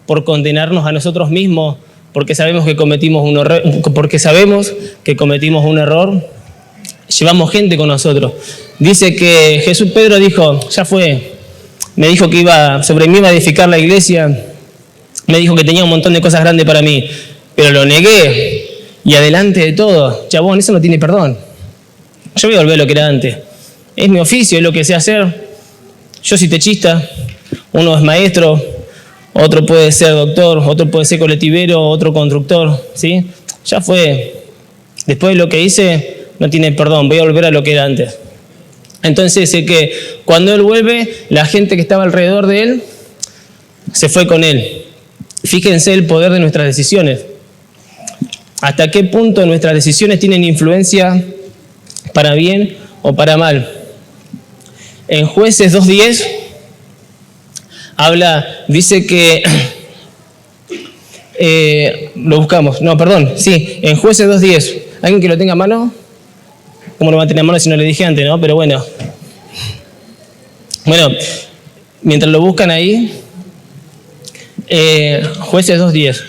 por condenarnos a nosotros mismos, porque sabemos que cometimos un error, llevamos gente con nosotros. Dice que Pedro dijo, ya fue, me dijo que sobre mí iba a edificar la iglesia, me dijo que tenía un montón de cosas grandes para mí, pero lo negué y adelante de todo, chabón, eso no tiene perdón. Yo voy a volver a lo que era antes. Es mi oficio, es lo que sé hacer. Yo soy techista, uno es maestro, otro puede ser doctor, otro puede ser colectivero, otro constructor, ¿sí? Ya fue. Después de lo que hice, no tiene perdón, voy a volver a lo que era antes. Entonces sé que cuando él vuelve, la gente que estaba alrededor de él se fue con él. Fíjense el poder de nuestras decisiones. ¿Hasta qué punto nuestras decisiones tienen influencia para bien o para mal? En Jueces 2:10 dice que lo buscamos, en Jueces 2:10, ¿alguien que lo tenga a mano? ¿Cómo lo va a tener a mano si no le dije antes, no? Pero bueno, mientras lo buscan ahí, Jueces 2:10.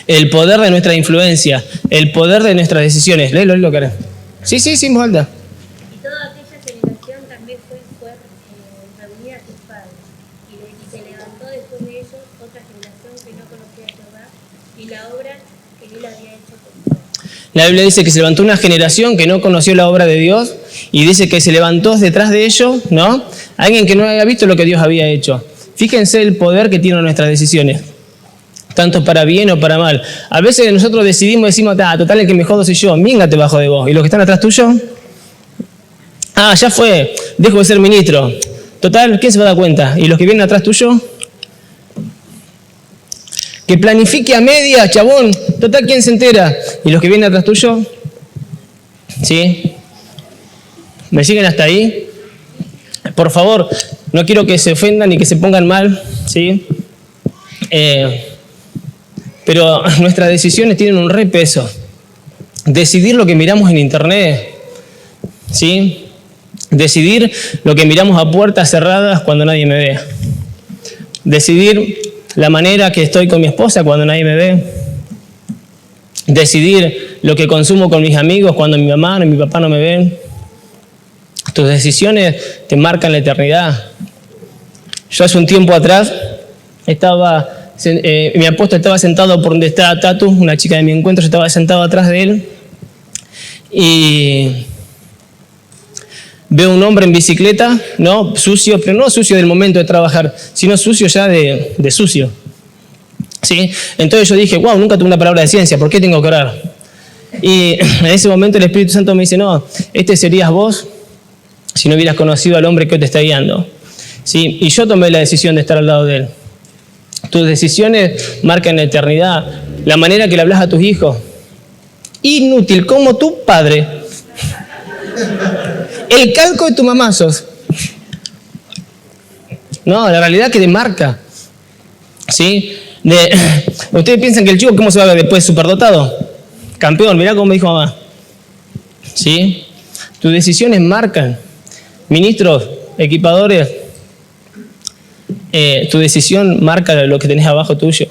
El poder de nuestra influencia, el poder de nuestras decisiones. Léelo, Karen. Sí, en voz alta. Y toda aquella generación también fue reunida a tus padres, y se levantó después de ellos otra generación que no conocía a Jehová, y la obra que él había hecho con Israel. La Biblia dice que se levantó una generación que no conoció la obra de Dios, y dice que se levantó detrás de ellos, ¿no? Alguien que no había visto lo que Dios había hecho. Fíjense el poder que tienen nuestras decisiones, tanto para bien o para mal. A veces nosotros decimos, total, el que me jodo soy yo, míngate bajo de vos. ¿Y los que están atrás tuyo? Ya fue, dejo de ser ministro. Total, ¿quién se va a dar cuenta? ¿Y los que vienen atrás tuyo? Que planifique a media, chabón. Total, ¿quién se entera? ¿Y los que vienen atrás tuyo? ¿Sí? ¿Me siguen hasta ahí? Por favor, no quiero que se ofendan ni que se pongan mal, ¿sí? Pero nuestras decisiones tienen un re peso. Decidir lo que miramos en internet, ¿sí? Decidir lo que miramos a puertas cerradas cuando nadie me ve. Decidir la manera que estoy con mi esposa cuando nadie me ve. Decidir lo que consumo con mis amigos cuando mi mamá o mi papá no me ven. Tus decisiones te marcan la eternidad. Yo hace un tiempo atrás mi apóstol estaba sentado por donde estaba Tatu, una chica de mi encuentro, yo estaba sentado atrás de él y veo un hombre en bicicleta, ¿no? Sucio, pero no sucio del momento de trabajar, sino sucio ya de sucio, ¿sí? Entonces yo dije, wow, nunca tuve una palabra de ciencia, ¿por qué tengo que orar? Y en ese momento el Espíritu Santo me dice, no, este serías vos si no hubieras conocido al hombre que hoy te está guiando, ¿sí? Y yo tomé la decisión de estar al lado de él. Tus decisiones marcan la eternidad. La manera que le hablas a tus hijos. Inútil como tu padre. El calco de tu mamá sos. No, la realidad que te marca. ¿Sí? Ustedes piensan que el chico, ¿cómo se va a ver después? Superdotado. Campeón, mirá cómo me dijo mamá. ¿Sí? Tus decisiones marcan. Ministros, equipadores, tu decisión marca lo que tenés abajo tuyo.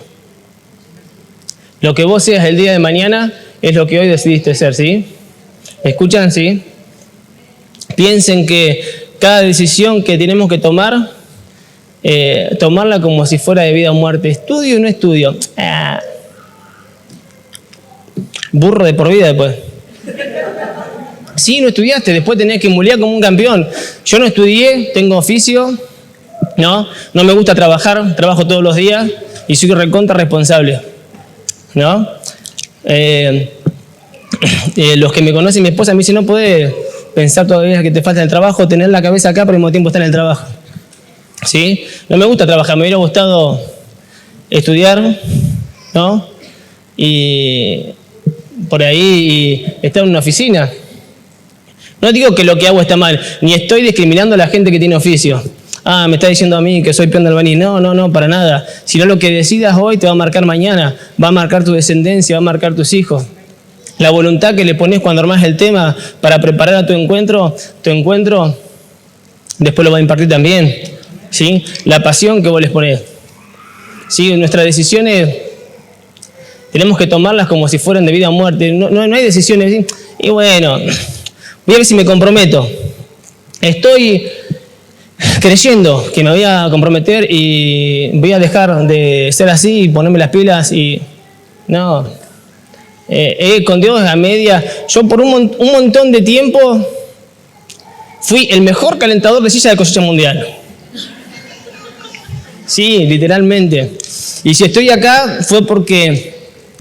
Lo que vos seas el día de mañana es lo que hoy decidiste ser, ¿sí? ¿Me escuchan? ¿Sí? Piensen que cada decisión que tenemos que tomar, tomarla como si fuera de vida o muerte. ¿Estudio o no estudio? Burro de por vida después. Sí, no estudiaste, después tenés que mulear como un campeón. Yo no estudié, tengo oficio, no me gusta trabajar, trabajo todos los días y soy recontra responsable, ¿no? Los que me conocen, mi esposa me dice, no podés pensar todavía que te falta el trabajo, tener la cabeza acá, pero al mismo tiempo estar en el trabajo. ¿Sí? No me gusta trabajar, me hubiera gustado estudiar, ¿no? Y por ahí estar en una oficina. No digo que lo que hago está mal, ni estoy discriminando a la gente que tiene oficio. Me está diciendo a mí que soy peón de albañil. No, para nada. Sino lo que decidas hoy te va a marcar mañana, va a marcar tu descendencia, va a marcar tus hijos. La voluntad que le pones cuando armás el tema para preparar a tu encuentro después lo va a impartir también. ¿Sí? La pasión que vos les ponés. ¿Sí? Nuestras decisiones tenemos que tomarlas como si fueran de vida o muerte. No hay decisiones. ¿Sí? Y bueno, voy a ver si me comprometo. Estoy creyendo que me voy a comprometer y voy a dejar de ser así y ponerme las pilas y... No. Con Dios a media. Yo por un montón de tiempo fui el mejor calentador de silla de Cosecha Mundial. Sí, literalmente. Y si estoy acá fue porque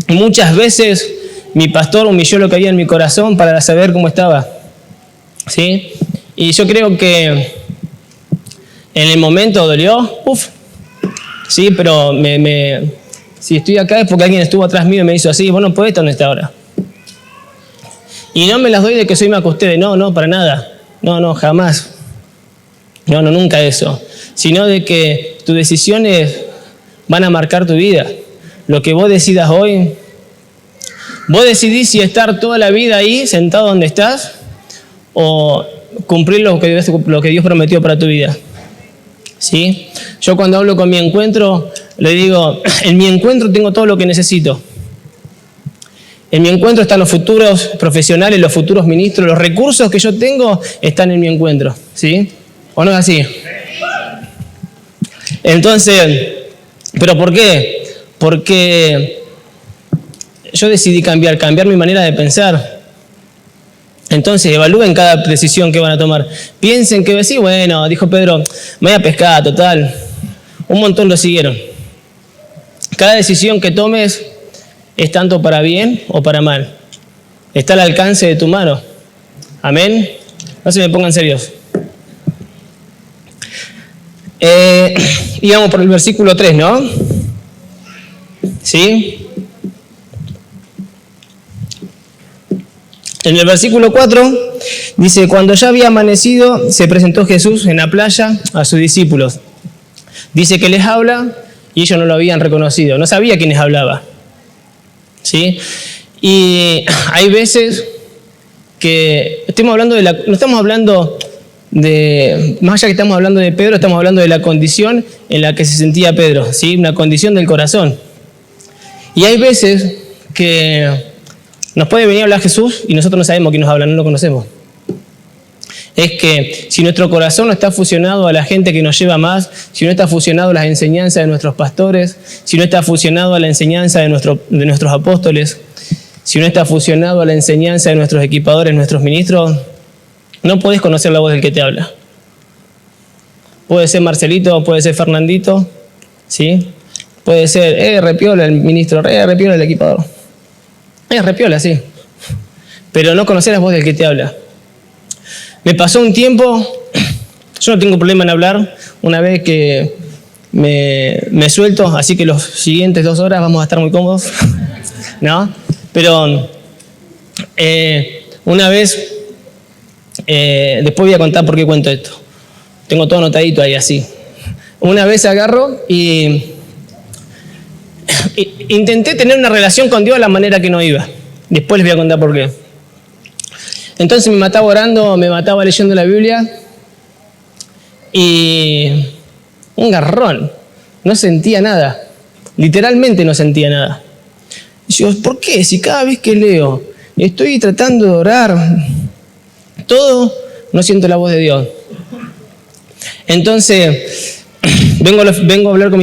muchas veces mi pastor humilló lo que había en mi corazón para saber cómo estaba. ¿Sí? Y yo creo que en el momento dolió, sí, pero si estoy acá es porque alguien estuvo atrás mío y me hizo así, vos no podés estar donde está ahora. Y no me las doy de que soy más que ustedes, no, para nada. No, jamás. No, nunca eso. Sino de que tus decisiones van a marcar tu vida. Lo que vos decidas hoy, vos decidís si estar toda la vida ahí, sentado donde estás, o cumplir lo que Dios prometió para tu vida. ¿Sí? Yo cuando hablo con mi encuentro, le digo, en mi encuentro tengo todo lo que necesito. En mi encuentro están los futuros profesionales, los futuros ministros, los recursos que yo tengo están en mi encuentro. ¿Sí? ¿O no es así? Entonces, ¿pero por qué? Porque yo decidí cambiar mi manera de pensar. Entonces, evalúen cada decisión que van a tomar. Piensen que, sí, bueno, dijo Pedro, me voy a pescar, total. Un montón lo siguieron. Cada decisión que tomes es tanto para bien o para mal. Está al alcance de tu mano. Amén. No se me pongan serios. Y vamos por el versículo 3, ¿no? ¿Sí? En el versículo 4 dice, cuando ya había amanecido, se presentó Jesús en la playa a sus discípulos. Dice que les habla y ellos no lo habían reconocido, no sabía quién les hablaba. ¿Sí? Y hay veces que no estamos hablando de, más allá que estamos hablando de Pedro, estamos hablando de la condición en la que se sentía Pedro, ¿sí? Una condición del corazón. Y hay veces que nos puede venir a hablar Jesús y nosotros no sabemos quién nos habla, no lo conocemos. Es que si nuestro corazón no está fusionado a la gente que nos lleva más, si no está fusionado a las enseñanzas de nuestros pastores, si no está fusionado a la enseñanza de nuestros apóstoles, si no está fusionado a la enseñanza de nuestros equipadores, nuestros ministros, no podés conocer la voz del que te habla. Puede ser Marcelito, puede ser Fernandito, ¿sí? Puede ser, repiola el ministro, repiola el equipador. Repiola, sí. Pero no conocer la voz del que te habla. Me pasó un tiempo, yo no tengo problema en hablar, una vez que me suelto, así que los siguientes 2 horas vamos a estar muy cómodos, ¿no? Pero una vez, después voy a contar por qué cuento esto. Tengo todo anotadito ahí así. Una vez agarro y intenté tener una relación con Dios de la manera que no iba. Después les voy a contar por qué. Entonces me mataba orando, me mataba leyendo la Biblia y un garrón. No sentía nada. Literalmente no sentía nada. Y yo, ¿por qué? Si cada vez que leo estoy tratando de orar todo, no siento la voz de Dios. Entonces vengo a hablar con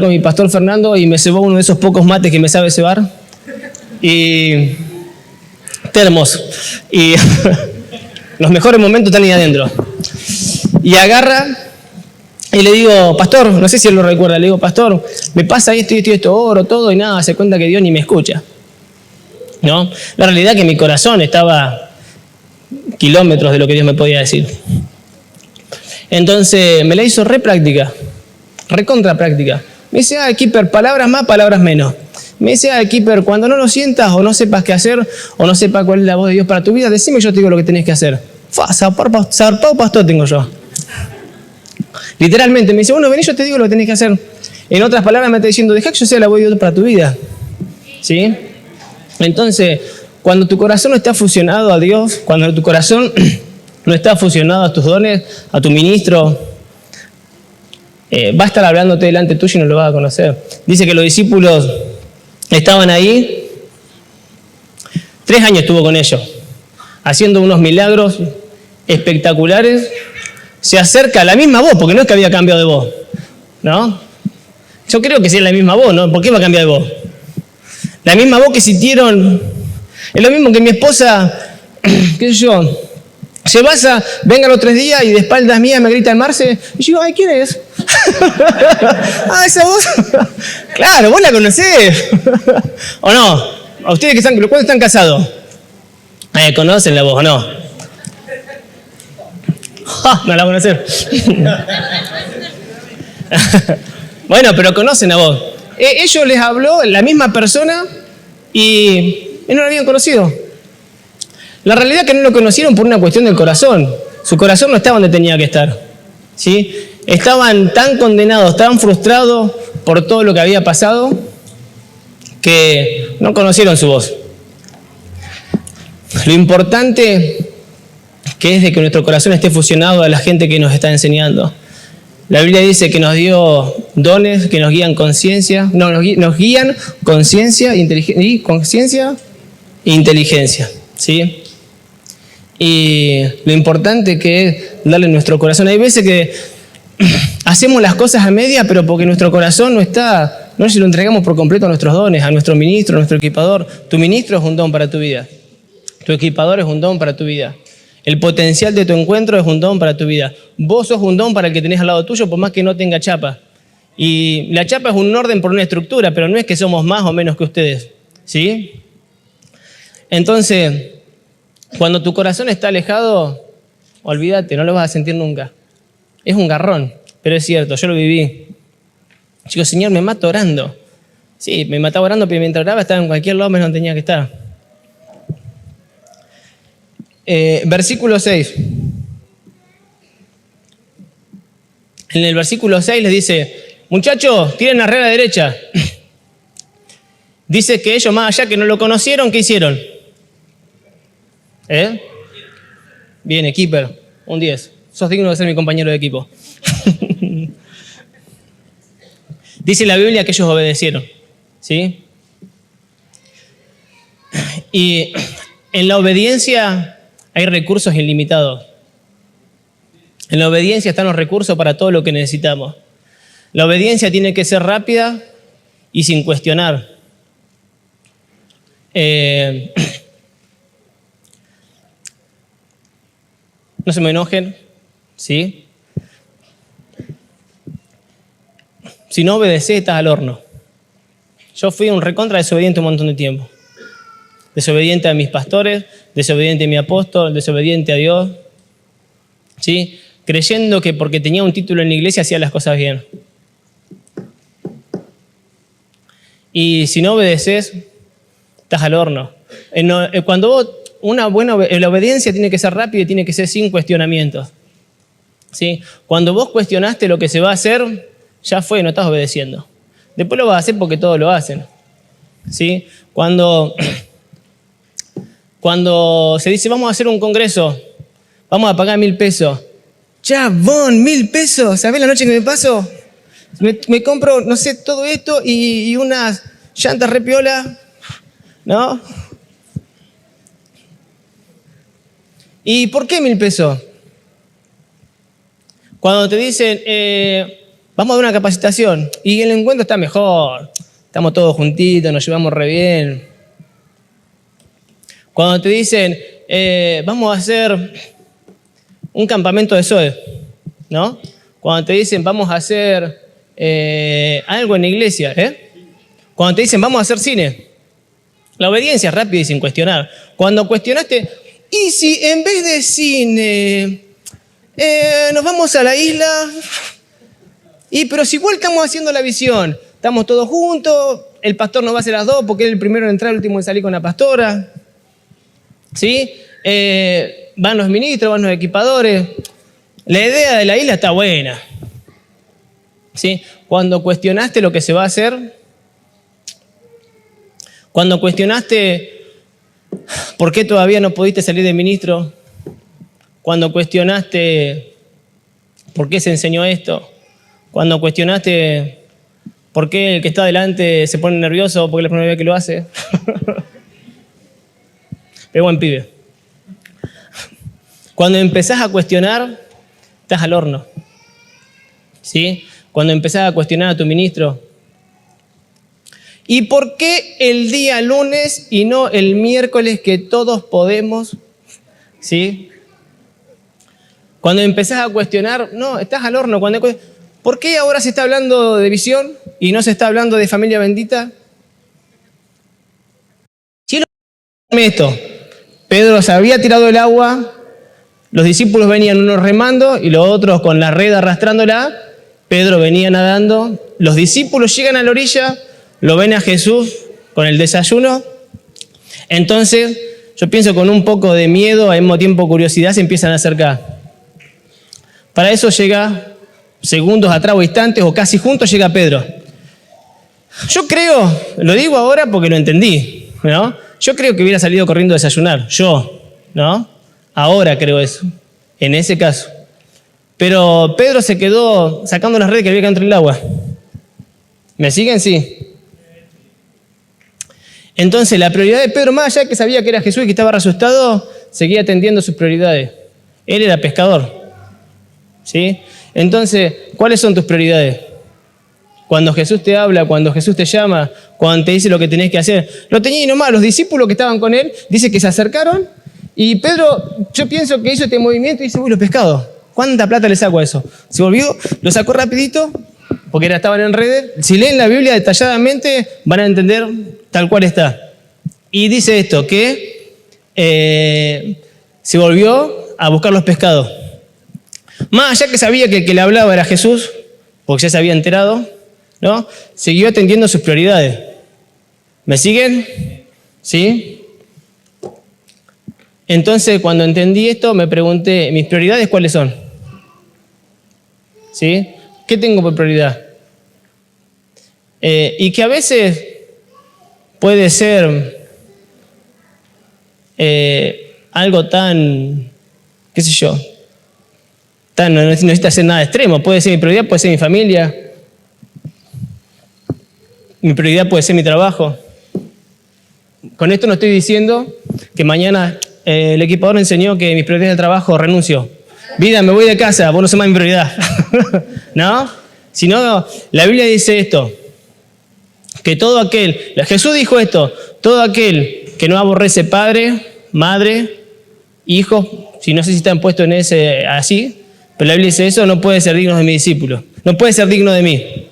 mi pastor Fernando y me cebó uno de esos pocos mates que me sabe cebar. Y termos. Y los mejores momentos están ahí adentro. Y agarra y le digo, pastor, no sé si él lo recuerda, le digo, pastor, me pasa esto y esto y esto, oro todo y nada, se cuenta que Dios ni me escucha. ¿No? La realidad es que mi corazón estaba kilómetros de lo que Dios me podía decir. Entonces me la hizo re práctica, re contra práctica. Me dice, Keeper, palabras más, palabras menos. Me dice, Keeper, cuando no lo sientas o no sepas qué hacer o no sepas cuál es la voz de Dios para tu vida, decime, yo te digo lo que tenés que hacer. Zarpado pastor tengo yo. Literalmente me dice, bueno, vení, yo te digo lo que tenés que hacer. En otras palabras me está diciendo, deja que yo sea la voz de Dios para tu vida. ¿Sí? Entonces, cuando tu corazón no está fusionado a Dios, cuando tu corazón no está fusionado a tus dones, a tu ministro, va a estar hablándote delante tuyo y no lo vas a conocer. Dice que los discípulos estaban ahí, 3 años estuvo con ellos, haciendo unos milagros espectaculares. Se acerca a la misma voz, porque no es que había cambiado de voz, ¿no? Yo creo que sí es la misma voz, ¿no? ¿Por qué va a cambiar de voz? La misma voz que sintieron, es lo mismo que mi esposa, qué sé yo, se basa, venga los 3 días y de espaldas mías me grita el Marce, y yo digo, ay, ¿quién es? Esa voz. Claro, vos la conocés. ¿O no? A ustedes que están, ¿cuándo están casados? ¿Conocen la voz o no? No la conocen. Bueno, pero conocen la voz. Ellos les habló la misma persona y no lo habían conocido. La realidad es que no lo conocieron por una cuestión del corazón. Su corazón no estaba donde tenía que estar. ¿Sí? Estaban tan condenados, tan frustrados por todo lo que había pasado que no conocieron su voz. Lo importante que es de que nuestro corazón esté fusionado a la gente que nos está enseñando. La Biblia dice que nos dio dones que nos guían conciencia, nos guían conciencia e inteligencia, ¿sí? Y lo importante que es darle nuestro corazón. Hay veces que hacemos las cosas a media, pero porque nuestro corazón no está, no se lo entregamos por completo a nuestros dones, a nuestro ministro, a nuestro equipador. Tu ministro es un don para tu vida. Tu equipador es un don para tu vida. El potencial de tu encuentro es un don para tu vida. Vos sos un don para el que tenés al lado tuyo, por más que no tenga chapa. Y la chapa es un orden por una estructura, pero no es que somos más o menos que ustedes. ¿Sí? Entonces, cuando tu corazón está alejado, olvídate, no lo vas a sentir nunca. Es un garrón, pero es cierto, yo lo viví. Digo, Señor, me mato orando. Sí, me mataba orando, pero mientras oraba estaba en cualquier lado menos donde tenía que estar. Versículo 6. En el versículo 6 les dice, muchachos, tiren la regla derecha. Dice que ellos, más allá que no lo conocieron, ¿qué hicieron? Bien, Keeper, un 10. Sos digno de ser mi compañero de equipo. Dice la Biblia que ellos obedecieron, ¿sí? Y en la obediencia hay recursos ilimitados. En la obediencia están los recursos para todo lo que necesitamos. La obediencia tiene que ser rápida y sin cuestionar. No se me enojen, ¿sí? Si no obedeces, estás al horno. Yo fui un recontra desobediente un montón de tiempo. Desobediente a mis pastores, desobediente a mi apóstol, desobediente a Dios. ¿Sí? creyendo que porque tenía un título en la iglesia hacía las cosas bien. Y si no obedeces, estás al horno. Cuando vos, la obediencia tiene que ser rápida y tiene que ser sin cuestionamientos. ¿Sí? Cuando vos cuestionaste lo que se va a hacer, ya fue, no estás obedeciendo. Después lo vas a hacer porque todos lo hacen. ¿Sí? Cuando se dice, vamos a hacer un congreso, vamos a pagar 1.000 pesos. Chabón, 1.000 pesos, ¿sabés la noche que me paso? Me compro, no sé, todo esto y unas llantas re piola, ¿no? ¿Y por qué 1.000 pesos? Cuando te dicen, vamos a dar una capacitación y el encuentro está mejor, estamos todos juntitos, nos llevamos re bien. Cuando te dicen, vamos a hacer un campamento de SOE, ¿no? Cuando te dicen, vamos a hacer algo en la iglesia, Cuando te dicen, vamos a hacer cine. La obediencia es rápida y sin cuestionar. Cuando cuestionaste, ¿y si en vez de cine nos vamos a la isla? Pero si igual estamos haciendo la visión, estamos todos juntos, el pastor nos va a hacer las dos porque él es el primero en entrar, el último en salir con la pastora. ¿Sí? Van los ministros, van los equipadores. La idea de la isla está buena. ¿Sí? Cuando cuestionaste lo que se va a hacer, cuando cuestionaste por qué todavía no pudiste salir de ministro, cuando cuestionaste por qué se enseñó esto, cuando cuestionaste por qué el que está adelante se pone nervioso porque es la primera vez que lo hace. Pero buen pibe. Cuando empezás a cuestionar, estás al horno. ¿Sí? Cuando empezás a cuestionar a tu ministro. ¿Y por qué el día lunes y no el miércoles que todos podemos? ¿Sí? Cuando empezás a cuestionar, no, estás al horno. ¿Por qué ahora se está hablando de visión y no se está hablando de familia bendita? Si esto, Pedro se había tirado el agua, los discípulos venían unos remando y los otros con la red arrastrándola, Pedro venía nadando, los discípulos llegan a la orilla, lo ven a Jesús con el desayuno, entonces yo pienso con un poco de miedo, al mismo tiempo curiosidad, se empiezan a acercar. Para eso llega, segundos atrás o instantes o casi juntos, llega Pedro. Yo creo, lo digo ahora porque lo entendí, ¿no? Yo creo que hubiera salido corriendo a desayunar, yo, ¿no? Ahora creo eso, en ese caso. Pero Pedro se quedó sacando las redes que había que entrar en el agua. ¿Me siguen? Sí. Entonces, la prioridad de Pedro, más allá que sabía que era Jesús y que estaba asustado, seguía atendiendo sus prioridades. Él era pescador. ¿Sí? Entonces, ¿cuáles son tus prioridades? Cuando Jesús te habla, cuando Jesús te llama, cuando te dice lo que tenés que hacer. Lo tenía y nomás, los discípulos que estaban con él, dice que se acercaron y Pedro, yo pienso que hizo este movimiento y dice, uy, los pescados, ¿cuánta plata le saco a eso? Se volvió, lo sacó rapidito, porque estaban en redes. Si leen la Biblia detalladamente, van a entender tal cual está. Y dice esto, que se volvió a buscar los pescados. Más allá que sabía que el que le hablaba era Jesús, porque ya se había enterado, ¿no? Siguió atendiendo sus prioridades. ¿Me siguen? ¿Sí? Entonces, cuando entendí esto, me pregunté, ¿mis prioridades cuáles son? ¿Sí? ¿Qué tengo por prioridad? Y que a veces puede ser algo tan, qué sé yo, no necesita ser nada extremo. Puede ser mi prioridad, puede ser mi familia. Mi prioridad puede ser mi trabajo. Con esto no estoy diciendo que mañana el equipador enseñó que mis prioridades del trabajo renuncio. Vida, me voy de casa, vos no sos más mi prioridad. ¿No? Sino, la Biblia dice esto, que todo aquel, Jesús dijo esto, todo aquel que no aborrece padre, madre, hijo, si no sé si están puestos en ese así, pero la Biblia dice eso, no puede ser digno de mi discípulo, no puede ser digno de mí.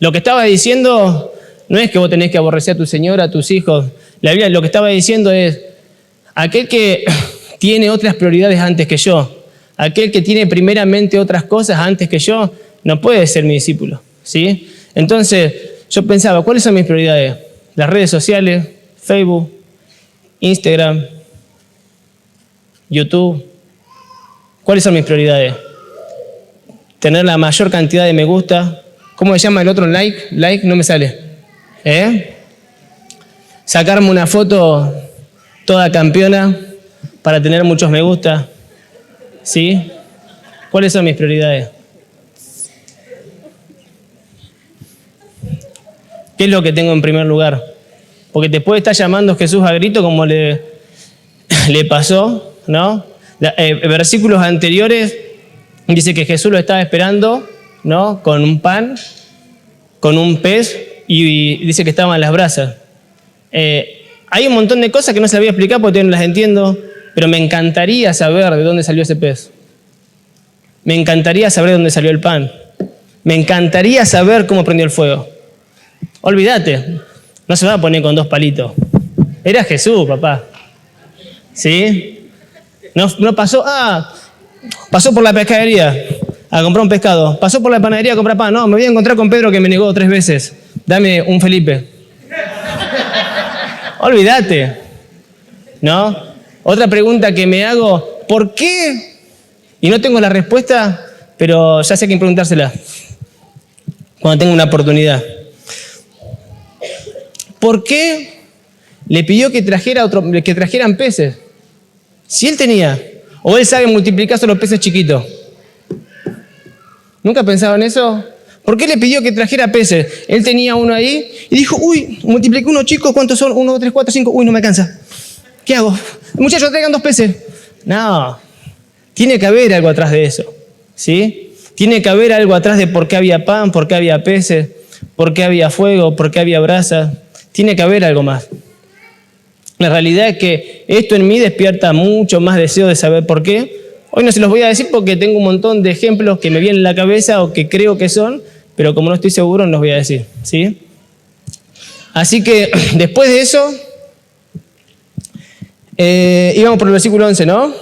Lo que estaba diciendo no es que vos tenés que aborrecer a tu señora, a tus hijos. La Biblia lo que estaba diciendo es, aquel que tiene otras prioridades antes que yo, aquel que tiene primeramente otras cosas antes que yo, no puede ser mi discípulo, ¿sí? Entonces, yo pensaba, ¿cuáles son mis prioridades? Las redes sociales, Facebook, Instagram, YouTube. ¿Cuáles son mis prioridades? Tener la mayor cantidad de me gusta. ¿Cómo se llama el otro? Like, no me sale. Sacarme una foto toda campeona para tener muchos me gusta. ¿Sí? ¿Cuáles son mis prioridades? ¿Qué es lo que tengo en primer lugar? Porque te puede estar llamando Jesús a grito como le pasó, ¿no? Versículos anteriores dice que Jesús lo estaba esperando, ¿no? Con un pan, con un pez y dice que estaban las brasas. Hay un montón de cosas que no se las voy a explicar porque no las entiendo, pero me encantaría saber de dónde salió ese pez. Me encantaría saber de dónde salió el pan. Me encantaría saber cómo prendió el fuego. Olvídate, no se va a poner con 2 palitos. Era Jesús, papá. ¿Sí? No pasó, pasó por la pescadería a comprar un pescado. Pasó por la panadería a comprar pan. No, me voy a encontrar con Pedro que me negó 3 veces. Dame un Felipe. Olvídate. ¿No? Otra pregunta que me hago, ¿por qué? Y no tengo la respuesta, pero ya sé a quién preguntársela cuando tenga una oportunidad. ¿Por qué le pidió que trajeran peces? Si él tenía, o él sabe multiplicar solo peces chiquitos. ¿Nunca pensaba en eso? ¿Por qué le pidió que trajera peces? Él tenía uno ahí y dijo, uy, multipliqué uno chico, ¿cuántos son? 1, 2, 3, 4, 5, uy, no me alcanza. ¿Qué hago? Muchachos, traigan 2 peces. No, tiene que haber algo atrás de eso, ¿sí? Tiene que haber algo atrás de por qué había pan, por qué había peces, por qué había fuego, por qué había brasas. Tiene que haber algo más. La realidad es que esto en mí despierta mucho más deseo de saber por qué. Hoy no se los voy a decir porque tengo un montón de ejemplos que me vienen en la cabeza o que creo que son, pero como no estoy seguro no los voy a decir, ¿sí? Así que después de eso, íbamos por el versículo 11, ¿no?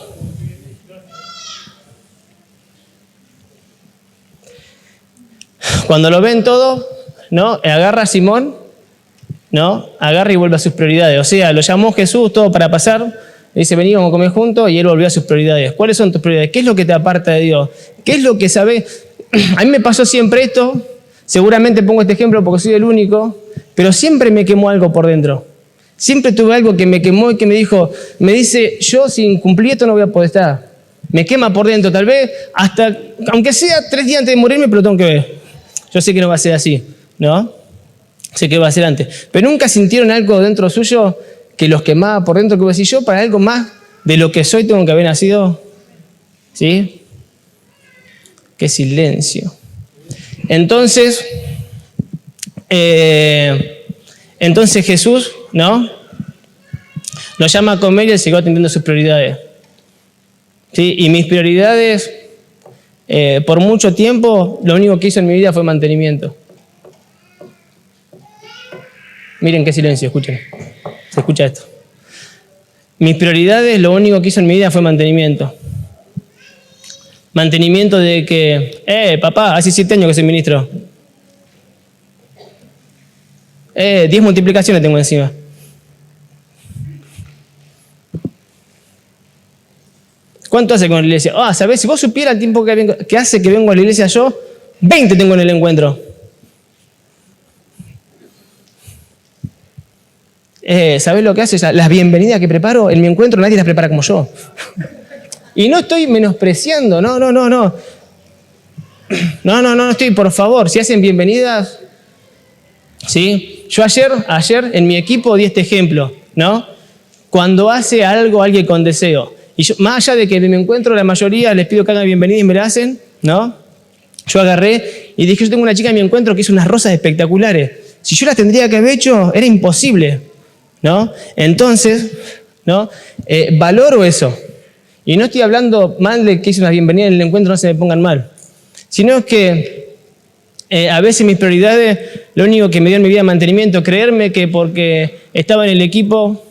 Cuando lo ven todo, ¿no? Agarra a Simón, ¿no? Agarra y vuelve a sus prioridades. O sea, lo llamó Jesús todo para pasar, le dice, vení, vamos a comer juntos, y él volvió a sus prioridades. ¿Cuáles son tus prioridades? ¿Qué es lo que te aparta de Dios? ¿Qué es lo que sabes? A mí me pasó siempre esto, seguramente pongo este ejemplo porque soy el único, pero siempre me quemó algo por dentro. Siempre tuve algo que me quemó y que me dice, yo sin cumplir esto no voy a poder estar. Me quema por dentro, tal vez, hasta, aunque sea 3 días antes de morirme, pero tengo que ver. Yo sé que no va a ser así, ¿no? Sé que va a ser antes. Pero nunca sintieron algo dentro suyo que los quemaba por dentro, que voy a decir yo, para algo más de lo que soy tengo que haber nacido. ¿Sí? Qué silencio. Entonces Jesús, ¿no? Lo llama a comer y él siguió atendiendo sus prioridades. ¿Sí? Y mis prioridades, por mucho tiempo, lo único que hizo en mi vida fue mantenimiento. Miren qué silencio, escuchen. Se escucha esto. Mis prioridades, lo único que hizo en mi vida fue mantenimiento. Mantenimiento de que, papá, hace 7 años que soy ministro. 10 multiplicaciones tengo encima. ¿Cuánto hace con la iglesia? ¿Sabés? Si vos supieras el tiempo que hace que vengo a la iglesia yo, 20 tengo en el encuentro. ¿Sabés lo que hace? Las bienvenidas que preparo en mi encuentro nadie las prepara como yo. Y no estoy menospreciando, no. No estoy, por favor, si hacen bienvenidas, ¿sí? Yo ayer en mi equipo di este ejemplo, ¿no? Cuando hace algo alguien con deseo, y yo, más allá de que en mi encuentro la mayoría les pido que hagan bienvenidas y me la hacen, ¿no? Yo agarré y dije, yo tengo una chica en mi encuentro que hizo unas rosas espectaculares. Si yo las tendría que haber hecho, era imposible, ¿no? Entonces, ¿no? Valoro eso. Y no estoy hablando mal de que hice unas bienvenidas en el encuentro, no se me pongan mal. Sino que a veces mis prioridades, lo único que me dio en mi vida es mantenimiento, creerme que porque estaba en el equipo,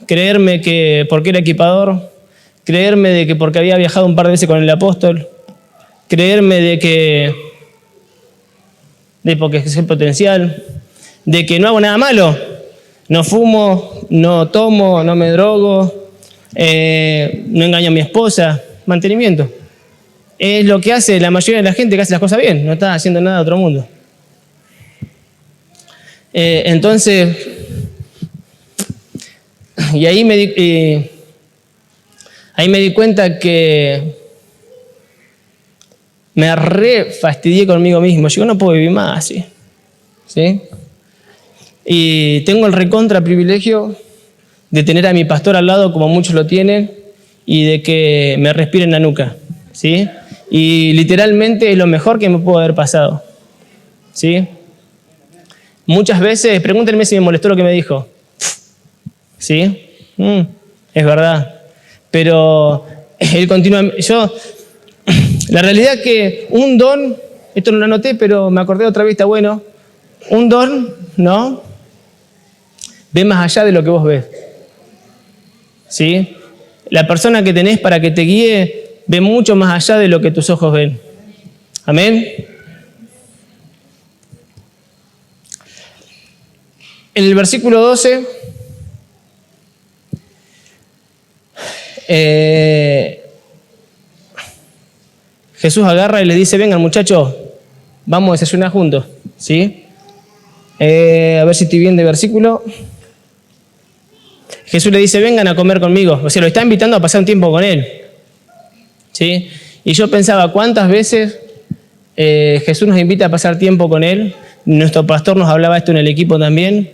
creerme que porque era equipador, creerme de que porque había viajado un par de veces con el apóstol, creerme de porque soy potencial, de que no hago nada malo, no fumo, no tomo, no me drogo, no engaño a mi esposa, mantenimiento. Es lo que hace la mayoría de la gente que hace las cosas bien, no está haciendo nada de otro mundo. Entonces, y ahí me di cuenta que me re fastidié conmigo mismo. Yo no puedo vivir más así, ¿sí? Y tengo el recontra privilegio de tener a mi pastor al lado, como muchos lo tienen, y de que me respire en la nuca, ¿sí? Y literalmente es lo mejor que me pudo haber pasado, ¿sí? Muchas veces, pregúntenme si me molestó lo que me dijo, ¿sí? Es verdad. Pero él continúa. La realidad es que un don, esto no lo anoté, pero me acordé otra vez, está bueno. Un don, ¿no? Ve más allá de lo que vos ves. ¿Sí? La persona que tenés para que te guíe ve mucho más allá de lo que tus ojos ven. Amén. En el versículo 12, Jesús agarra y le dice, vengan muchachos, vamos a desayunar juntos, ¿sí? A ver si estoy bien de versículo. Jesús le dice, vengan a comer conmigo. O sea, lo está invitando a pasar un tiempo con él, ¿sí? Y yo pensaba, ¿cuántas veces Jesús nos invita a pasar tiempo con él? Nuestro pastor nos hablaba esto en el equipo también.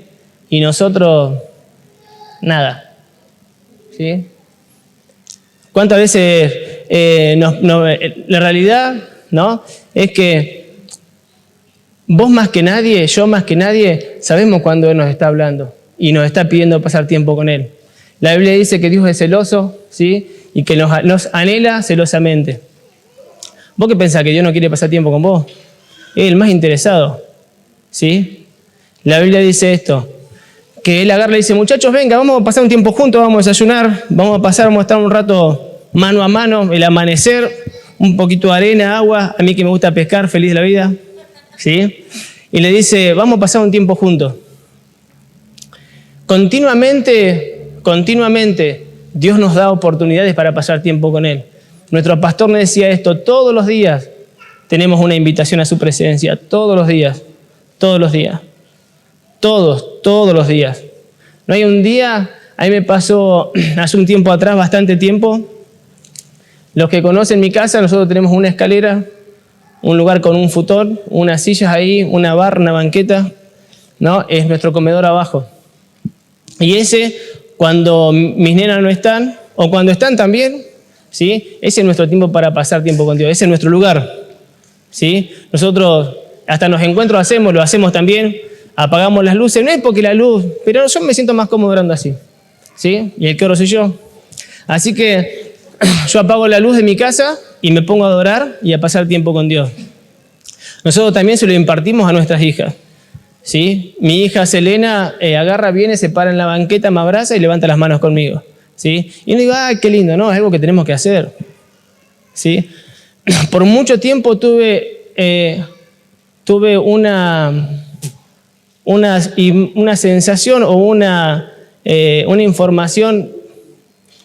Y nosotros, nada, ¿sí? ¿Cuántas veces la realidad, ¿no? Es que vos más que nadie, yo más que nadie, sabemos cuando Él nos está hablando y nos está pidiendo pasar tiempo con Él. La Biblia dice que Dios es celoso, ¿sí? Y que nos anhela celosamente. ¿Vos qué pensás, que Dios no quiere pasar tiempo con vos? Es el más interesado, ¿sí? La Biblia dice esto, que Él agarra y dice, muchachos, venga, vamos a pasar un tiempo juntos, vamos a desayunar, vamos a estar un rato mano a mano, el amanecer, un poquito de arena, agua, a mí que me gusta pescar, feliz de la vida, ¿sí? Y le dice, vamos a pasar un tiempo juntos. Continuamente, Dios nos da oportunidades para pasar tiempo con Él. Nuestro pastor me decía esto, todos los días tenemos una invitación a su presencia, todos los días, todos los días. Todos los días. No hay un día, a mí me pasó hace un tiempo atrás, bastante tiempo. Los que conocen mi casa, nosotros tenemos una escalera, un lugar con un futón, unas sillas ahí, una barra, una banqueta, ¿no? Es nuestro comedor abajo. Y ese, cuando mis nenas no están, o cuando están también, ¿sí? Ese es nuestro tiempo para pasar tiempo con Dios, ese es nuestro lugar, ¿sí? Nosotros hasta los encuentros lo hacemos también. Apagamos las luces, no es porque la luz, pero yo me siento más cómodo orando así, ¿sí? Y el que oro soy yo. Así que yo apago la luz de mi casa y me pongo a adorar y a pasar tiempo con Dios. Nosotros también se lo impartimos a nuestras hijas, ¿sí? Mi hija Selena agarra, viene, se para en la banqueta, me abraza y levanta las manos conmigo, ¿sí? Y yo digo, ¡ay, qué lindo! No, es algo que tenemos que hacer, ¿sí? Por mucho tiempo tuve una sensación o una información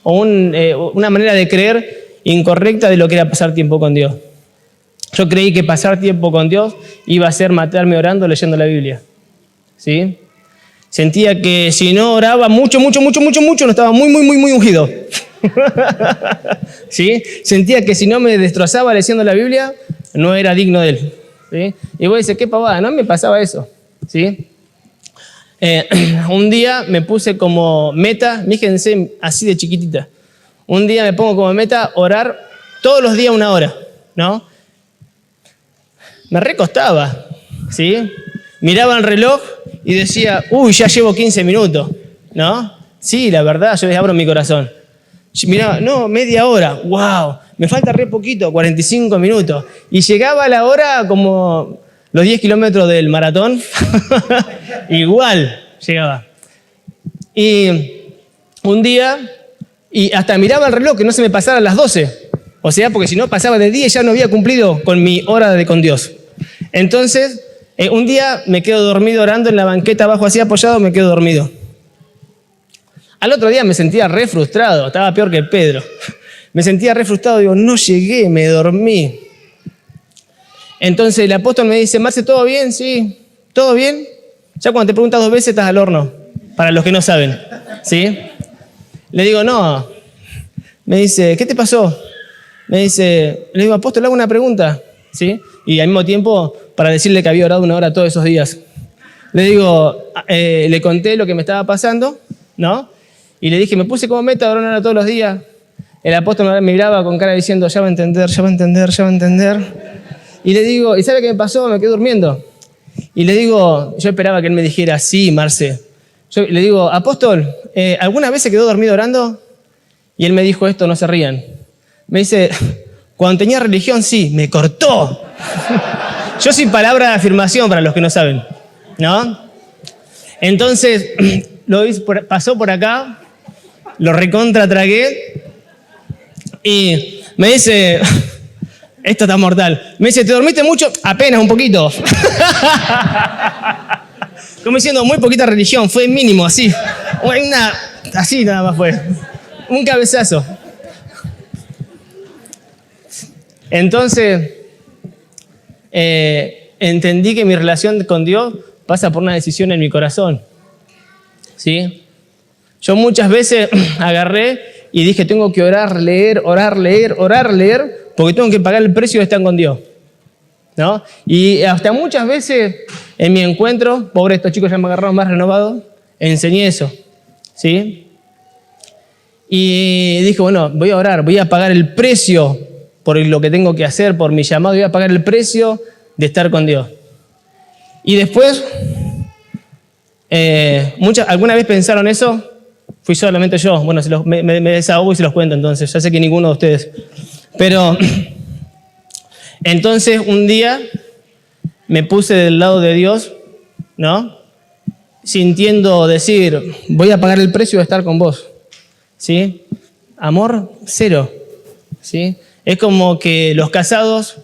o una manera de creer incorrecta de lo que era pasar tiempo con Dios. Yo creí que pasar tiempo con Dios iba a ser matarme orando, leyendo la Biblia, ¿sí? Sentía que si no oraba mucho, no estaba muy ungido. ¿Sí? Sentía que si no me destrozaba leyendo la Biblia, no era digno de Él, ¿sí? Y vos dices, qué pavada, no me pasaba eso, ¿sí? Un día me puse como meta, fíjense, así de chiquitita. Un día me pongo como meta orar todos los días 1 hora, ¿no? Me recostaba, ¿sí? Miraba el reloj y decía, uy, ya llevo 15 minutos, ¿no? Sí, la verdad, yo les abro mi corazón. Miraba, no, media hora, wow, me falta re poquito, 45 minutos. Y llegaba la hora como los 10 kilómetros del maratón, igual llegaba. Y un día Y hasta miraba el reloj que no se me pasara a las 12. O sea, porque si no pasaba de día y ya no había cumplido con mi hora de con Dios. Entonces, un día me quedo dormido orando en la banqueta abajo así apoyado, me quedo dormido. Al otro día me sentía re frustrado, estaba peor que Pedro. Me sentía re frustrado, digo, no llegué, me dormí. Entonces el apóstol me dice, Marce, ¿todo bien? Sí, ¿todo bien? Ya cuando te preguntas 2 veces estás al horno, para los que no saben, ¿sí? Le digo, no. Me dice, ¿qué te pasó? Me dice, le digo, apóstol, le hago una pregunta, ¿sí? Y al mismo tiempo, para decirle que había orado 1 hora todos esos días. Le digo, le conté lo que me estaba pasando, ¿no? Y le dije, me puse como meta orar 1 hora todos los días. El apóstol me miraba con cara diciendo, ya va a entender, ya va a entender, ya va a entender. Y le digo, ¿y sabe qué me pasó? Me quedé durmiendo. Y le digo, yo esperaba que él me dijera, sí, Marce. Yo le digo, apóstol, ¿alguna vez se quedó dormido orando? Y él me dijo esto, no se rían. Me dice, cuando tenía religión, sí, me cortó. Yo sin palabra de afirmación para los que no saben, ¿no? Entonces, pasó por acá, lo recontra tragué y me dice, esto está mortal. Me dice, ¿te dormiste mucho? Apenas, un poquito. Como diciendo, muy poquita religión, fue mínimo, así. Así nada más fue. Un cabezazo. Entonces, entendí que mi relación con Dios pasa por una decisión en mi corazón. ¿Sí? Yo muchas veces agarré y dije, tengo que orar, leer, porque tengo que pagar el precio de estar con Dios, ¿no? Y hasta muchas veces en mi encuentro, pobre, estos chicos ya me agarraron más renovados, enseñé eso, ¿sí? Y dije, bueno, voy a orar, voy a pagar el precio por lo que tengo que hacer, por mi llamado, voy a pagar el precio de estar con Dios. Y después, ¿alguna vez pensaron eso? Fui solamente yo. Bueno, me desahogo y se los cuento entonces. Ya sé que ninguno de ustedes. Pero entonces un día me puse del lado de Dios, ¿no? Sintiendo decir, voy a pagar el precio de estar con vos. ¿Sí? Amor, cero. ¿Sí? Es como que los casados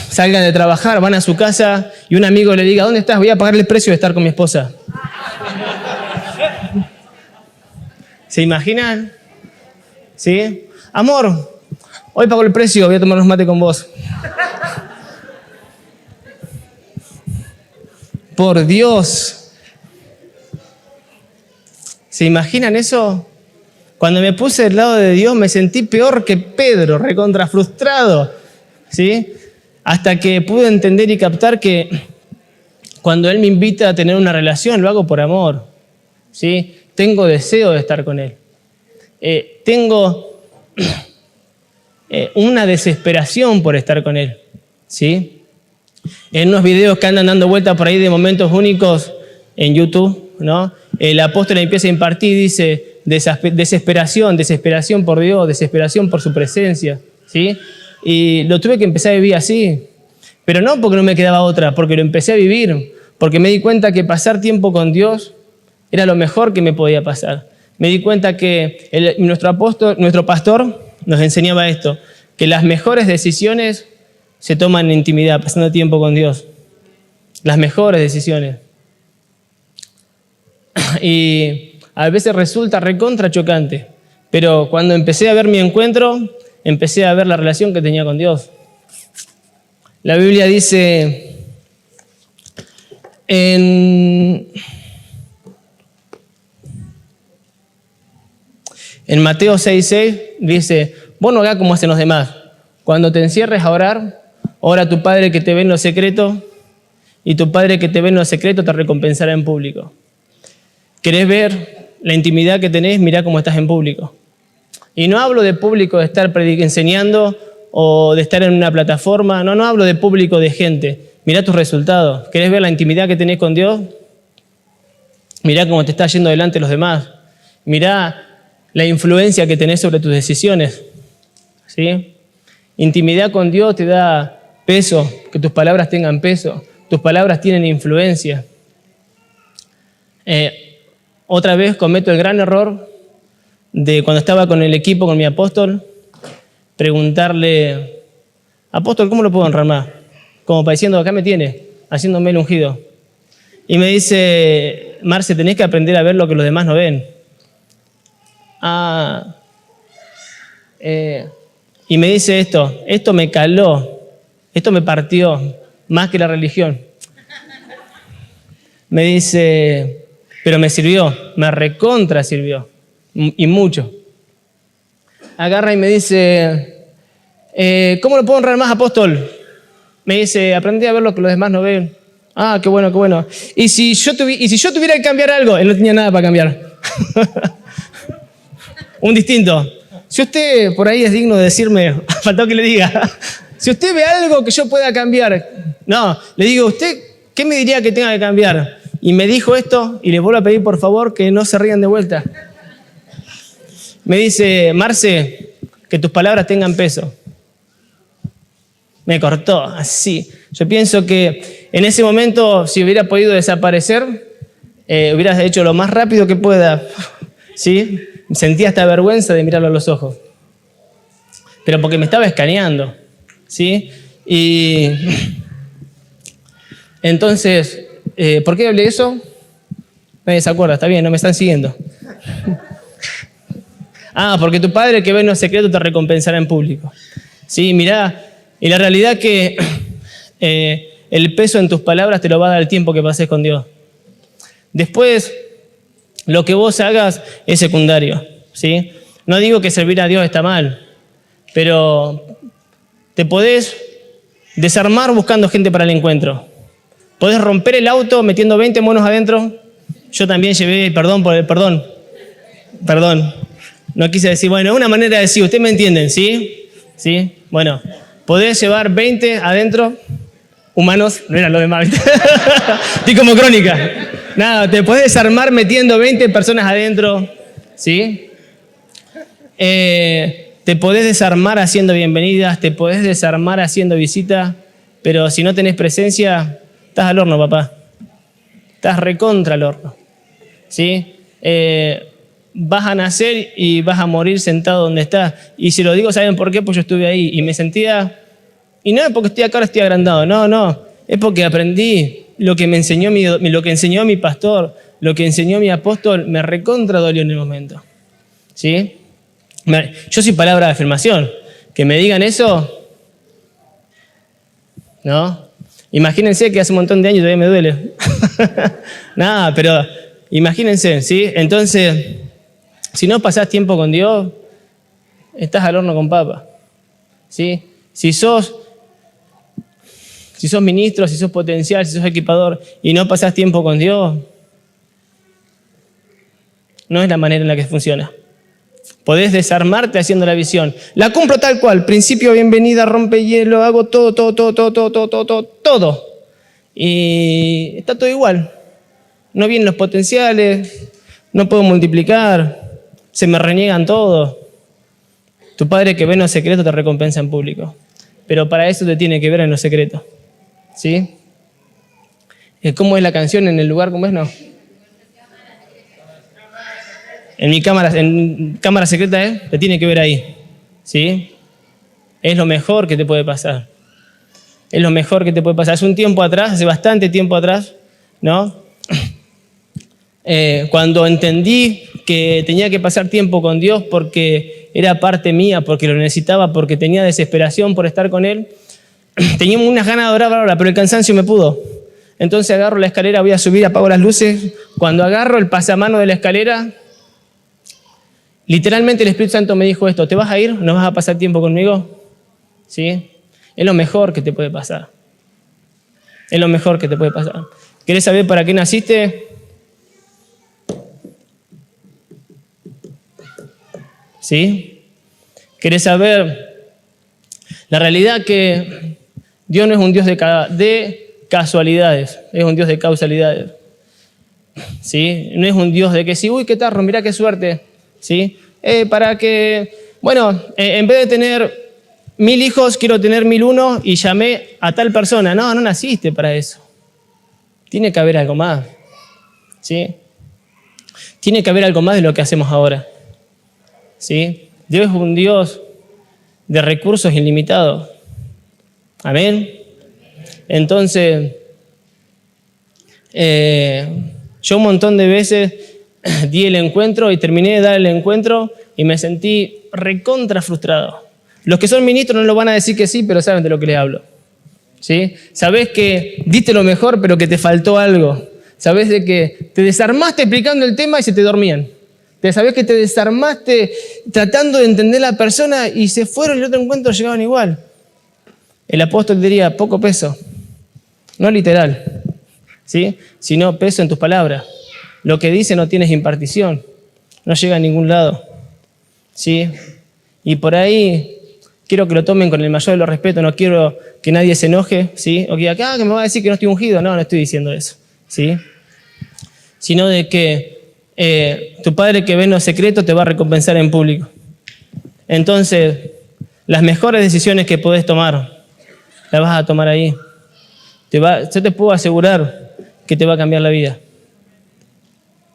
salgan de trabajar, van a su casa y un amigo le diga, ¿dónde estás? Voy a pagar el precio de estar con mi esposa. ¿Se imaginan? ¿Sí? Amor, hoy pago el precio, voy a tomar unos mate con vos. Por Dios. ¿Se imaginan eso? Cuando me puse del lado de Dios me sentí peor que Pedro, recontra frustrado. ¿Sí? Hasta que pude entender y captar que cuando Él me invita a tener una relación, lo hago por amor. ¿Sí? Tengo deseo de estar con Él. Tengo una desesperación por estar con Él. ¿Sí? En unos videos que andan dando vueltas por ahí de momentos únicos en YouTube, ¿no? El apóstol empieza a impartir y dice, desesperación por Dios, desesperación por su presencia. ¿Sí? Y lo tuve que empezar a vivir así. Pero no porque no me quedaba otra, porque lo empecé a vivir. Porque me di cuenta que pasar tiempo con Dios era lo mejor que me podía pasar. Me di cuenta que nuestro pastor nos enseñaba esto, que las mejores decisiones se toman en intimidad, pasando tiempo con Dios. Las mejores decisiones. Y a veces resulta recontra chocante, pero cuando empecé a ver mi encuentro, empecé a ver la relación que tenía con Dios. La Biblia dice en Mateo 6:6, dice, vos no hagas como hacen los demás. Cuando te encierres a orar, ora a tu Padre que te ve en lo secreto, y tu Padre que te ve en lo secreto te recompensará en público. ¿Querés ver la intimidad que tenés? Mirá cómo estás en público. Y no hablo de público de estar enseñando o de estar en una plataforma. No hablo de público de gente. Mirá tus resultados. ¿Querés ver la intimidad que tenés con Dios? Mirá cómo te está yendo delante los demás. Mirá la influencia que tenés sobre tus decisiones. ¿Sí? Intimidad con Dios te da peso, que tus palabras tengan peso. Tus palabras tienen influencia. Otra vez cometo el gran error de cuando estaba con el equipo, con mi apóstol, preguntarle, apóstol, ¿cómo lo puedo honrar más? Como para diciendo, acá me tiene, haciéndome el ungido. Y me dice, Marce, tenés que aprender a ver lo que los demás no ven. Y me dice esto me caló, esto me partió, más que la religión. Me dice, pero me sirvió, me recontra sirvió, y mucho. Agarra y me dice, ¿cómo lo puedo honrar más, apóstol? Me dice, aprendí a ver lo que los demás no ven. Ah, qué bueno, qué bueno. Y si yo tuviera que cambiar algo, él no tenía nada para cambiar. Un distinto. Si usted por ahí es digno de decirme, faltó que le diga, si usted ve algo que yo pueda cambiar, no, le digo, ¿usted qué me diría que tenga que cambiar? Y me dijo esto, y les vuelvo a pedir por favor que no se rían de vuelta. Me dice, Marce, que tus palabras tengan peso. Me cortó, así. Yo pienso que en ese momento, si hubiera podido desaparecer, hubieras hecho lo más rápido que pueda, ¿sí? Sentía esta vergüenza de mirarlo a los ojos. Pero porque me estaba escaneando, ¿sí? Y entonces, ¿por qué hablé eso? Nadie se acuerda, está bien, no me están siguiendo. Porque tu Padre que ve en lo secreto te recompensará en público. Sí, mirá, y la realidad que el peso en tus palabras te lo va a dar el tiempo que pases con Dios. Después, lo que vos hagas es secundario, ¿sí? No digo que servir a Dios está mal, pero te podés desarmar buscando gente para el encuentro. Podés romper el auto metiendo 20 monos adentro. Yo también llevé, perdón. No quise decir, bueno, es una manera de decir, ustedes me entienden, ¿sí? ¿Sí? Bueno, podés llevar 20 adentro, humanos, no eran los demás, ¿viste? Estoy como Crónica. Nada, te podés desarmar metiendo 20 personas adentro, ¿sí? Te podés desarmar haciendo bienvenidas, te podés desarmar haciendo visitas, pero si no tenés presencia, estás al horno, papá. Estás recontra al horno, ¿sí? Vas a nacer y vas a morir sentado donde estás. Y si lo digo, ¿saben por qué? Pues yo estuve ahí y me sentía... Y no es porque estoy acá, ahora estoy agrandado, no. Es porque aprendí lo que me enseñó lo que enseñó mi pastor, lo que enseñó mi apóstol, me recontra dolió en el momento, ¿sí? Yo soy palabra de afirmación. Que me digan eso, ¿no? Imagínense que hace un montón de años todavía me duele. Nada, pero imagínense, ¿sí? Entonces, si no pasás tiempo con Dios, estás al horno con papa, ¿sí? Si sos ministro, si sos potencial, si sos equipador y no pasás tiempo con Dios, no es la manera en la que funciona. Podés desarmarte haciendo la visión. La cumplo tal cual, principio, bienvenida, rompe hielo, hago todo. Y está todo igual. No vienen los potenciales, no puedo multiplicar, se me reniegan todos. Tu Padre que ve en lo secreto te recompensa en público. Pero para eso te tiene que ver en lo secreto, ¿sí? ¿Cómo es la canción en el lugar? ¿Cómo es? No. En mi cámara secreta, te tiene que ver ahí, ¿sí? Es lo mejor que te puede pasar. Es lo mejor que te puede pasar. Hace un tiempo atrás, hace bastante tiempo atrás, ¿no? Cuando entendí que tenía que pasar tiempo con Dios porque era parte mía, porque lo necesitaba, porque tenía desesperación por estar con Él, tenía unas ganas de orar ahora, pero el cansancio me pudo. Entonces agarro la escalera, voy a subir, apago las luces. Cuando agarro el pasamano de la escalera, literalmente el Espíritu Santo me dijo esto: ¿te vas a ir? ¿No vas a pasar tiempo conmigo? ¿Sí? Es lo mejor que te puede pasar. Es lo mejor que te puede pasar. ¿Querés saber para qué naciste? ¿Sí? ¿Querés saber? La realidad que Dios no es un Dios de casualidades, es un Dios de causalidades. ¿Sí? No es un Dios de que sí, uy, qué tarro, mirá qué suerte. ¿Sí? Para que, bueno, en vez de tener 1000 hijos, quiero tener 1001 y llamé a tal persona. No naciste para eso. Tiene que haber algo más. ¿Sí? Tiene que haber algo más de lo que hacemos ahora. ¿sí? Dios es un Dios de recursos ilimitados. Amén. Entonces, yo un montón de veces di el encuentro y terminé de dar el encuentro y me sentí recontra frustrado. Los que son ministros no lo van a decir que sí, pero saben de lo que les hablo. ¿Sí? Sabés que diste lo mejor, pero que te faltó algo. Sabés de que te desarmaste explicando el tema y se te dormían. Sabés que te desarmaste tratando de entender a la persona y se fueron y el otro encuentro llegaban igual. El apóstol diría, poco peso. No literal, ¿sí? Sino peso en tus palabras. Lo que dice no tienes impartición. No llega a ningún lado. ¿Sí? Y por ahí quiero que lo tomen con el mayor de los respetos. No quiero que nadie se enoje, ¿sí? O que diga, que me va a decir que no estoy ungido. No, no estoy diciendo eso, ¿sí? Sino de que tu Padre que ve en lo secreto te va a recompensar en público. Entonces, las mejores decisiones que podés tomar, las vas a tomar ahí. Yo te puedo asegurar que te va a cambiar la vida.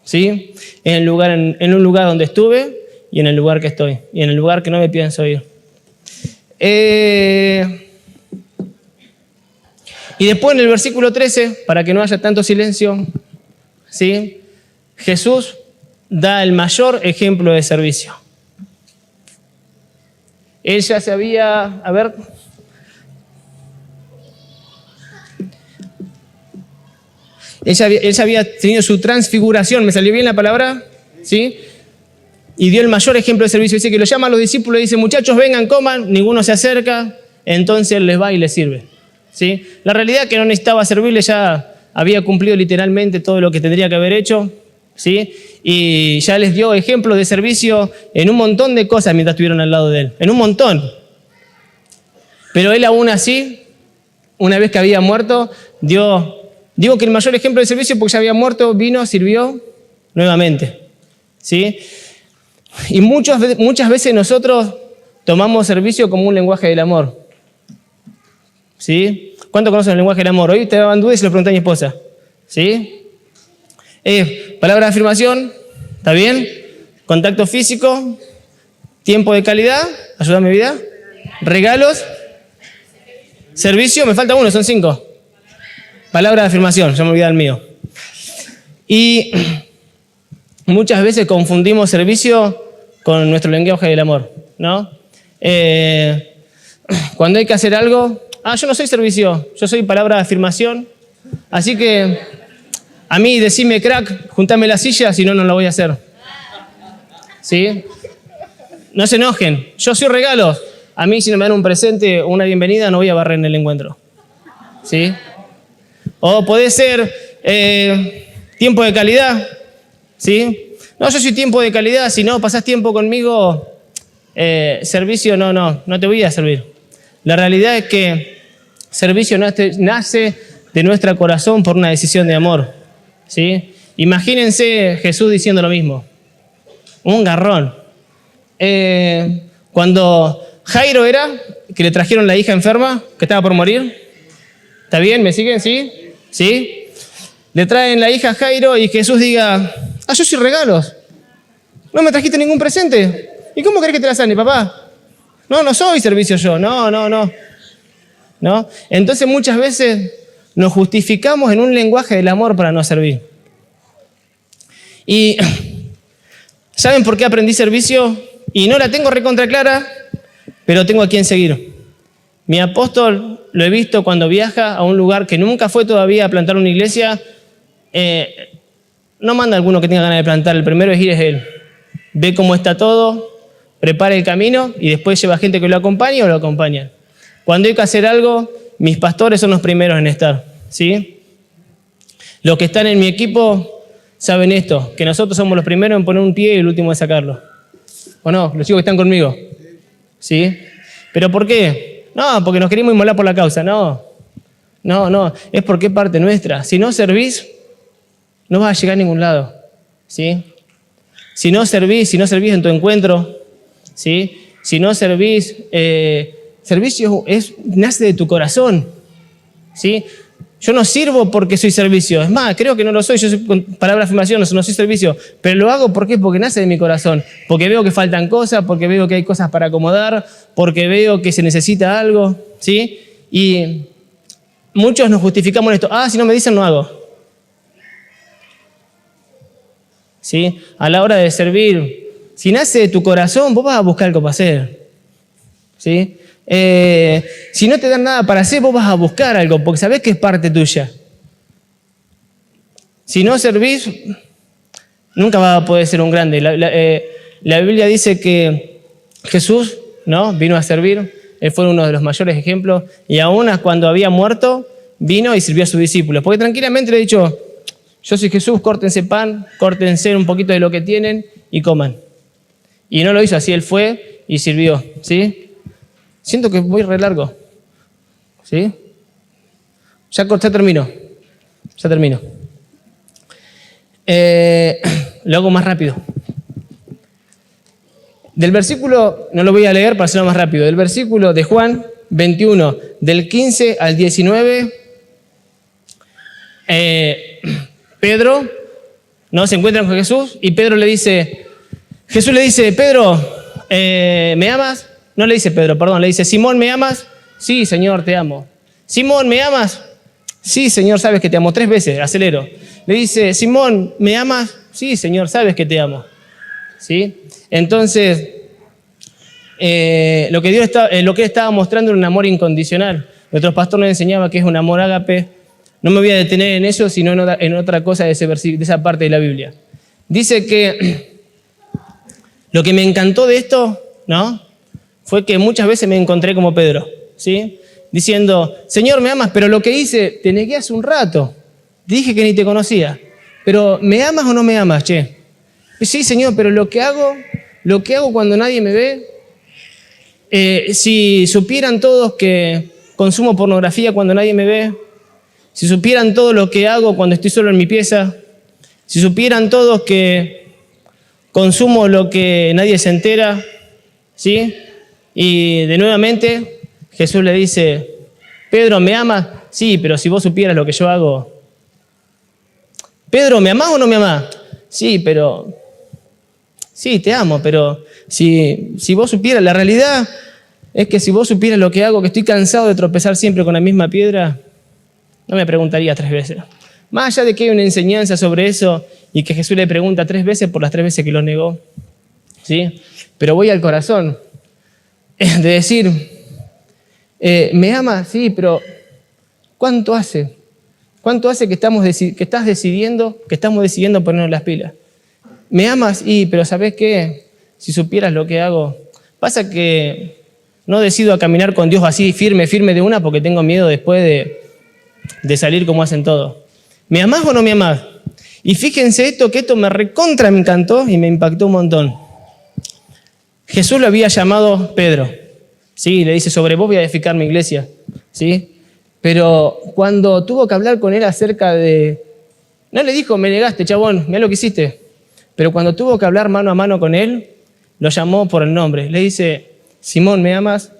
¿Sí? En un lugar donde estuve y en el lugar que estoy. Y en el lugar que no me pienso ir. Y después en el versículo 13, para que no haya tanto silencio, ¿sí? Jesús da el mayor ejemplo de servicio. Él ya se había, él ya había tenido su transfiguración, ¿me salió bien la palabra? ¿Sí? Y dio el mayor ejemplo de servicio. Dice que lo llama a los discípulos y dice, muchachos, vengan, coman, ninguno se acerca, entonces él les va y les sirve. ¿Sí? La realidad es que no necesitaba servirle, ya había cumplido literalmente todo lo que tendría que haber hecho, ¿sí? Y ya les dio ejemplos de servicio en un montón de cosas mientras estuvieron al lado de él, en un montón. Pero él aún así, una vez que había muerto, digo que el mayor ejemplo de servicio porque ya había muerto, vino, sirvió nuevamente, ¿sí? Y muchas veces nosotros tomamos servicio como un lenguaje del amor, ¿sí? ¿Cuánto conocen el lenguaje del amor? Hoy te daban dudas y se lo pregunté a mi esposa, ¿sí? Palabra de afirmación, ¿está bien? Contacto físico, tiempo de calidad, ayúdame vida, regalos, servicio, me falta uno, son 5. Palabra de afirmación, ya me olvidé el mío. Y muchas veces confundimos servicio con nuestro lenguaje del amor, ¿no? Cuando hay que hacer algo, yo no soy servicio, yo soy palabra de afirmación, así que a mí decime crack, juntame la silla, si no, no lo voy a hacer. ¿Sí? No se enojen, yo soy regalos. A mí si no me dan un presente o una bienvenida, no voy a barrer en el encuentro. ¿Sí? O puede ser tiempo de calidad, ¿sí? No, yo soy tiempo de calidad, si no pasás tiempo conmigo, servicio no te voy a servir. La realidad es que servicio nace de nuestro corazón por una decisión de amor, ¿sí? Imagínense Jesús diciendo lo mismo. Un garrón. Cuando Jairo era, que le trajeron la hija enferma, que estaba por morir. ¿Está bien? ¿Me siguen? ¿Sí? ¿Sí? Le traen la hija a Jairo y Jesús diga, yo soy regalos. No me trajiste ningún presente. ¿Y cómo querés que te la sane, papá? No soy servicio yo. No. Entonces muchas veces nos justificamos en un lenguaje del amor para no servir. Y ¿saben por qué aprendí servicio? Y no la tengo recontra clara, pero tengo a quién seguir. Mi apóstol lo he visto cuando viaja a un lugar que nunca fue todavía a plantar una iglesia. No manda a alguno que tenga ganas de plantar, el primero es ir es él. Ve cómo está todo, prepara el camino y después lleva gente que lo acompañe o lo acompaña. Cuando hay que hacer algo, mis pastores son los primeros en estar, ¿sí? Los que están en mi equipo saben esto, que nosotros somos los primeros en poner un pie y el último en sacarlo. ¿O no? Los chicos que están conmigo, ¿sí? ¿Pero por qué? No, porque nos queremos inmolar por la causa, no, es porque es parte nuestra. Si no servís, no vas a llegar a ningún lado, ¿sí? Si no servís en tu encuentro, ¿sí? Si no servís, servicio nace de tu corazón, ¿sí? Yo no sirvo porque soy servicio. Es más, creo que no lo soy. Yo soy, con palabra de afirmación, no soy servicio. Pero lo hago ¿por qué? Porque nace de mi corazón. Porque veo que faltan cosas, porque veo que hay cosas para acomodar, porque veo que se necesita algo, ¿sí? Y muchos nos justificamos en esto. Si no me dicen, no hago. ¿Sí? A la hora de servir, si nace de tu corazón, vos vas a buscar algo para hacer. ¿Sí? Si no te dan nada para hacer, vos vas a buscar algo, porque sabés que es parte tuya. Si no servís, nunca vas a poder ser un grande. La Biblia dice que Jesús, ¿no?, vino a servir. Él fue uno de los mayores ejemplos. Y aún cuando había muerto, vino y sirvió a sus discípulos. Porque tranquilamente le he dicho, yo soy Jesús, córtense pan, córtense un poquito de lo que tienen y coman. Y no lo hizo así, él fue y sirvió, ¿sí? Siento que voy re largo, ¿sí? Ya termino. Lo hago más rápido. Del versículo, no lo voy a leer para hacerlo más rápido, del versículo de Juan 21, del 15 al 19, Pedro, ¿no?, se encuentran con Jesús y Pedro le dice, Jesús le dice, Pedro, ¿me amas? No le dice Pedro, perdón, le dice, Simón, ¿me amas? Sí, Señor, te amo. Simón, ¿me amas? Sí, Señor, sabes que te amo. 3 veces, acelero. Le dice, Simón, ¿me amas? Sí, Señor, sabes que te amo. ¿Sí? Entonces, lo que él estaba mostrando era un amor incondicional. Nuestro pastor nos enseñaba que es un amor ágape. No me voy a detener en eso, sino en otra cosa de esa parte de la Biblia. Dice que lo que me encantó de esto, ¿no?, fue que muchas veces me encontré como Pedro, ¿sí?, diciendo, Señor, ¿me amas? Pero lo que hice, te negué hace un rato. Dije que ni te conocía. Pero, ¿me amas o no me amas, che? Sí, Señor, pero lo que hago cuando nadie me ve, si supieran todos que consumo pornografía cuando nadie me ve, si supieran todo lo que hago cuando estoy solo en mi pieza, si supieran todos que consumo lo que nadie se entera, ¿sí? Y de nuevamente Jesús le dice, Pedro, ¿me amas? Sí, pero si vos supieras lo que yo hago. Pedro, ¿me amás o no me amás? Sí, te amo, pero si vos supieras, la realidad es que si vos supieras lo que hago, que estoy cansado de tropezar siempre con la misma piedra, no me preguntaría 3 veces. Más allá de que hay una enseñanza sobre eso y que Jesús le pregunta 3 veces por las 3 veces que lo negó, ¿sí? Pero voy al corazón de decir, ¿me amas? Sí, pero ¿cuánto hace? ¿Cuánto hace que estamos decidiendo ponernos las pilas? ¿Me amas? Pero ¿sabés qué? Si supieras lo que hago. Pasa que no decido a caminar con Dios así firme de una porque tengo miedo después de salir como hacen todos. ¿Me amás o no me amás? Y fíjense que esto me encantó y me impactó un montón. Jesús lo había llamado Pedro, ¿sí? Le dice, sobre vos voy a edificar mi iglesia, ¿sí? Pero cuando tuvo que hablar con él acerca de... No le dijo, me negaste, chabón, mirá lo que hiciste. Pero cuando tuvo que hablar mano a mano con él, lo llamó por el nombre. Le dice, Simón, ¿me amas?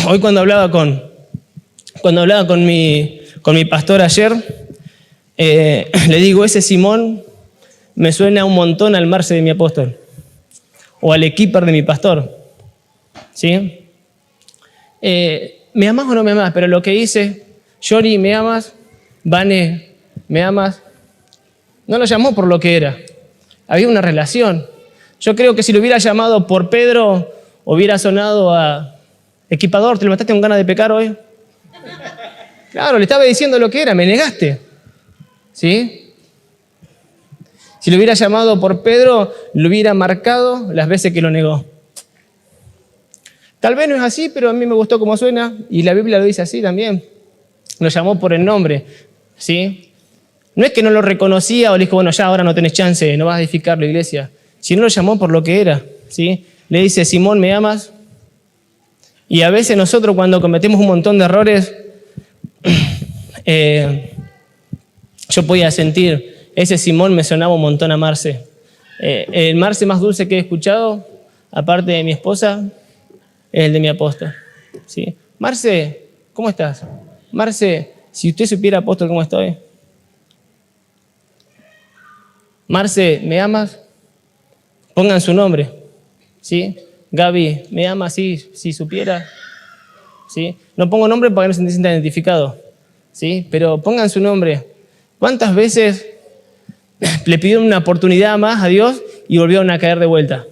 Hoy cuando hablaba con mi pastor ayer, le digo, ese Simón me suena un montón al Marce de mi apóstol. O al equiper de mi pastor, ¿sí? ¿Me amás o no me amás? Pero lo que hice, Yori, ¿me amas? Vane, ¿me amas? No lo llamó por lo que era. Había una relación. Yo creo que si lo hubiera llamado por Pedro, hubiera sonado a equipador, ¿te levantaste con ganas de pecar hoy? Claro, le estaba diciendo lo que era, me negaste, ¿sí? Si lo hubiera llamado por Pedro, lo hubiera marcado las veces que lo negó. Tal vez no es así, pero a mí me gustó cómo suena, y la Biblia lo dice así también. Lo llamó por el nombre, ¿sí? No es que no lo reconocía o le dijo, bueno, ya ahora no tenés chance, no vas a edificar la iglesia. Sino lo llamó por lo que era, ¿sí? Le dice, Simón, ¿me amas? Y a veces nosotros cuando cometemos un montón de errores, yo podía sentir, ese Simón me sonaba un montón a Marce. El Marce más dulce que he escuchado, aparte de mi esposa, es el de mi apóstol, ¿sí? Marce, ¿cómo estás? Marce, si usted supiera, apóstol, cómo estoy. Marce, ¿me amas? Pongan su nombre, ¿sí? Gaby, ¿me amas? Sí, si supiera, ¿sí? No pongo nombre para que no se sientan identificados, ¿sí? Pero pongan su nombre. ¿Cuántas veces le pidieron una oportunidad más a Dios y volvieron a caer de vuelta?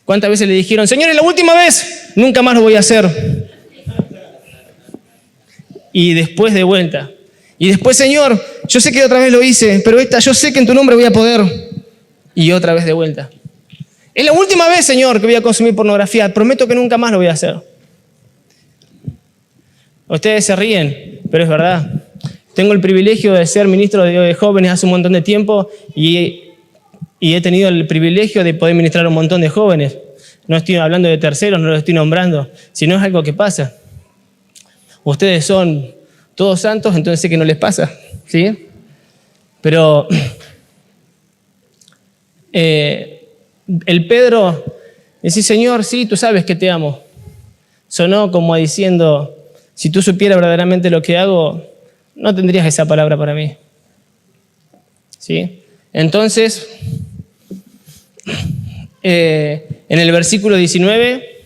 ¿Cuántas veces le dijeron, Señor, es la última vez, nunca más lo voy a hacer? Y después de vuelta. Y después, Señor, yo sé que otra vez lo hice, pero esta yo sé que en tu nombre voy a poder. Y otra vez de vuelta. Es la última vez, Señor, que voy a consumir pornografía. Prometo que nunca más lo voy a hacer. Ustedes se ríen, pero es verdad. Tengo el privilegio de ser ministro de jóvenes hace un montón de tiempo y he tenido el privilegio de poder ministrar a un montón de jóvenes. No estoy hablando de terceros, no los estoy nombrando, sino es algo que pasa. Ustedes son todos santos, entonces sé que no les pasa, ¿sí? Pero el Pedro dice, Señor, sí, tú sabes que te amo. Sonó como diciendo, si tú supieras verdaderamente lo que hago, no tendrías esa palabra para mí. ¿Sí? Entonces, en el versículo 19,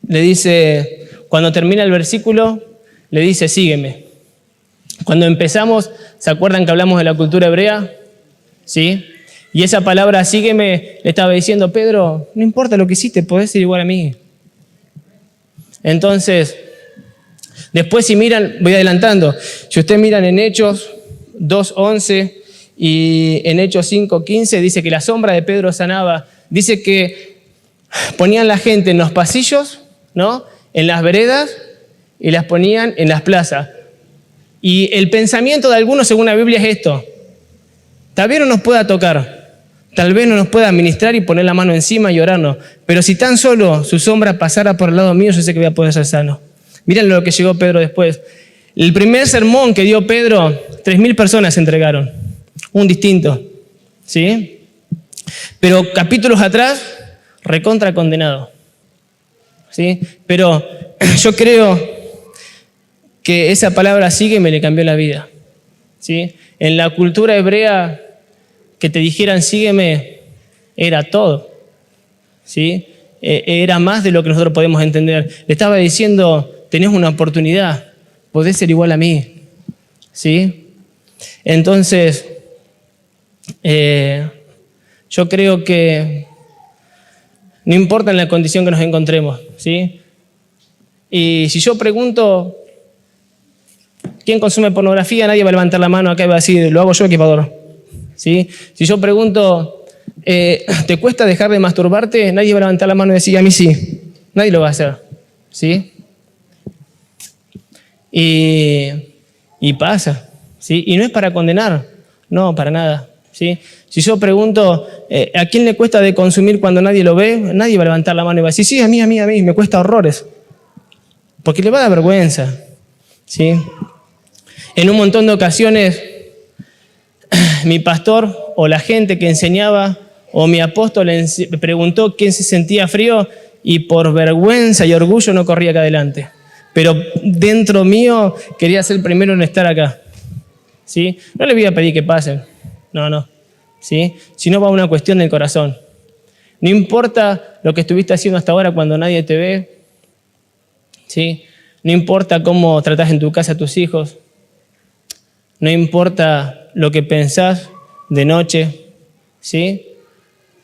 le dice, cuando termina el versículo, le dice, sígueme. Cuando empezamos, ¿se acuerdan que hablamos de la cultura hebrea? ¿Sí? Y esa palabra, sígueme, le estaba diciendo, Pedro, no importa lo que hiciste, podés ser igual a mí. Entonces, después si miran, voy adelantando, si ustedes miran en Hechos 2:11 y en Hechos 5:15, dice que la sombra de Pedro sanaba, dice que ponían la gente en los pasillos, ¿no? En las veredas y las ponían en las plazas. Y el pensamiento de algunos, según la Biblia, es esto. Tal vez no nos pueda tocar, tal vez no nos pueda ministrar y poner la mano encima y orarnos, pero si tan solo su sombra pasara por el lado mío, yo sé que voy a poder ser sano. Miren lo que llegó Pedro después. El primer sermón que dio Pedro, 3.000 personas se entregaron, un distinto, ¿sí? Pero capítulos atrás, recontra condenado, ¿sí? Pero yo creo que esa palabra sígueme le cambió la vida, ¿sí? En la cultura hebrea, que te dijeran sígueme era todo, ¿sí? Era más de lo que nosotros podemos entender. Le estaba diciendo, tenés una oportunidad, podés ser igual a mí, ¿sí? Entonces, yo creo que no importa en la condición que nos encontremos, ¿sí? Y si yo pregunto, ¿quién consume pornografía? Nadie va a levantar la mano acá y va a decir, lo hago yo, equipador, ¿sí? Si yo pregunto, ¿te cuesta dejar de masturbarte? Nadie va a levantar la mano y decir, a mí sí. Nadie lo va a hacer, ¿sí? Y pasa, ¿sí? Y no es para condenar, no, para nada, ¿sí? Si yo pregunto, ¿a quién le cuesta de consumir cuando nadie lo ve? Nadie va a levantar la mano y va a decir, sí, a mí, me cuesta horrores. Porque le va a dar vergüenza, ¿sí? En un montón de ocasiones, mi pastor o la gente que enseñaba o mi apóstol me preguntó quién se sentía frío y por vergüenza y orgullo no corría acá adelante. Pero dentro mío quería ser el primero en estar acá, ¿sí? No le voy a pedir que pasen, no, ¿sí? Sino va una cuestión del corazón. No importa lo que estuviste haciendo hasta ahora cuando nadie te ve, ¿sí? No importa cómo tratás en tu casa a tus hijos, no importa lo que pensás de noche, ¿sí?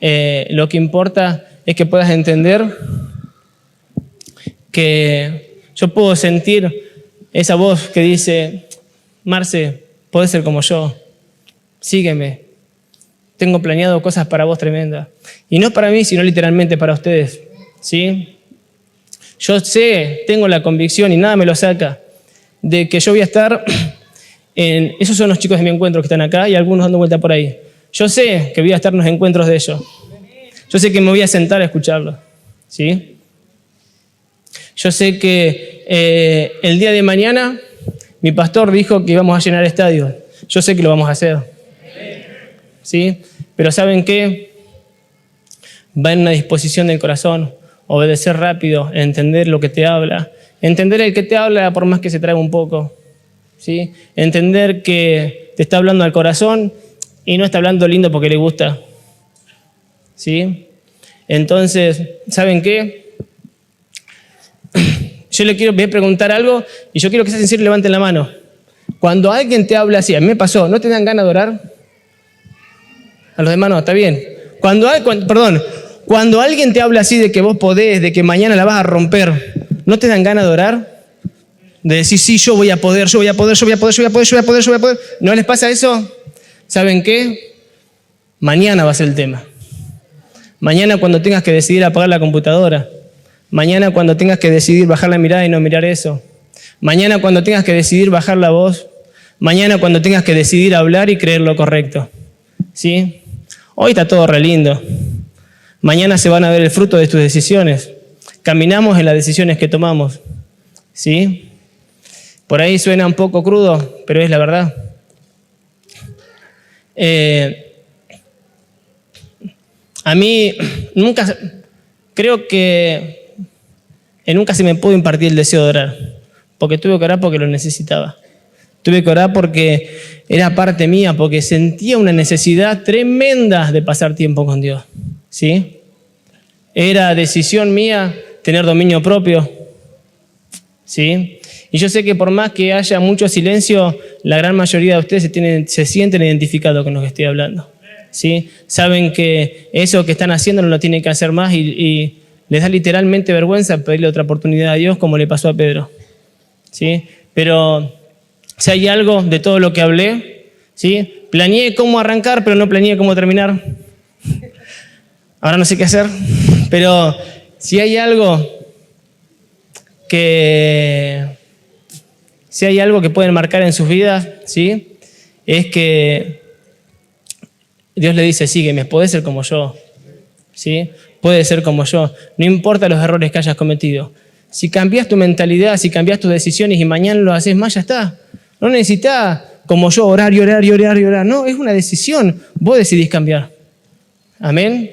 Lo que importa es que puedas entender que yo puedo sentir esa voz que dice, Marce, podés ser como yo, sígueme, tengo planeado cosas para vos tremendas. Y no para mí, sino literalmente para ustedes, ¿sí? Yo sé, tengo la convicción y nada me lo saca, de que yo voy a estar esos son los chicos de mi encuentro que están acá y algunos dando vuelta por ahí. Yo sé que voy a estar en los encuentros de ellos. Yo sé que me voy a sentar a escucharlos, ¿sí? Yo sé que el día de mañana mi pastor dijo que íbamos a llenar estadios. Yo sé que lo vamos a hacer, ¿sí? Pero ¿saben qué? Va en una disposición del corazón. obedecer rápido, entender lo que te habla, entender el que te habla por más que se traiga un poco, ¿sí? Entender que te está hablando al corazón y no está hablando lindo porque le gusta, ¿sí? Entonces, ¿saben qué? Yo le voy a preguntar algo y yo quiero que sean sinceros y levanten la mano. Cuando alguien te habla así, a mí me pasó, ¿no te dan ganas de orar? A los demás no, está bien. Cuando alguien te habla así de que vos podés, de que mañana la vas a romper, ¿no te dan ganas de orar? De decir, sí, yo voy a poder. ¿No les pasa eso? ¿Saben qué? Mañana va a ser el tema. Mañana cuando tengas que decidir apagar la computadora. Mañana cuando tengas que decidir bajar la mirada y no mirar eso. Mañana cuando tengas que decidir bajar la voz. Mañana cuando tengas que decidir hablar y creer lo correcto. ¿Sí? Hoy está todo re lindo. Mañana se van a ver el fruto de tus decisiones. Caminamos en las decisiones que tomamos. ¿Sí? Por ahí suena un poco crudo, pero es la verdad. A mí creo que nunca se me pudo impartir el deseo de orar. Porque tuve que orar porque lo necesitaba. Tuve que orar porque era parte mía, porque sentía una necesidad tremenda de pasar tiempo con Dios. ¿Sí? Era decisión mía tener dominio propio. ¿Sí? Y yo sé que por más que haya mucho silencio, la gran mayoría de ustedes se sienten identificados con lo que estoy hablando. ¿Sí? Saben que eso que están haciendo no lo tienen que hacer más y les da literalmente vergüenza pedirle otra oportunidad a Dios, como le pasó a Pedro. ¿Sí? Pero si hay algo de todo lo que hablé, ¿sí? Planeé cómo arrancar, pero no planeé cómo terminar. Ahora no sé qué hacer, pero si hay algo que pueden marcar en sus vidas, ¿sí? Es que Dios le dice, sígueme, podés ser como yo, ¿sí? Puedes ser como yo, no importa los errores que hayas cometido. Si cambias tu mentalidad, si cambias tus decisiones y mañana lo haces más, ya está. No necesitas, como yo, orar. No, es una decisión. Vos decidís cambiar. Amén.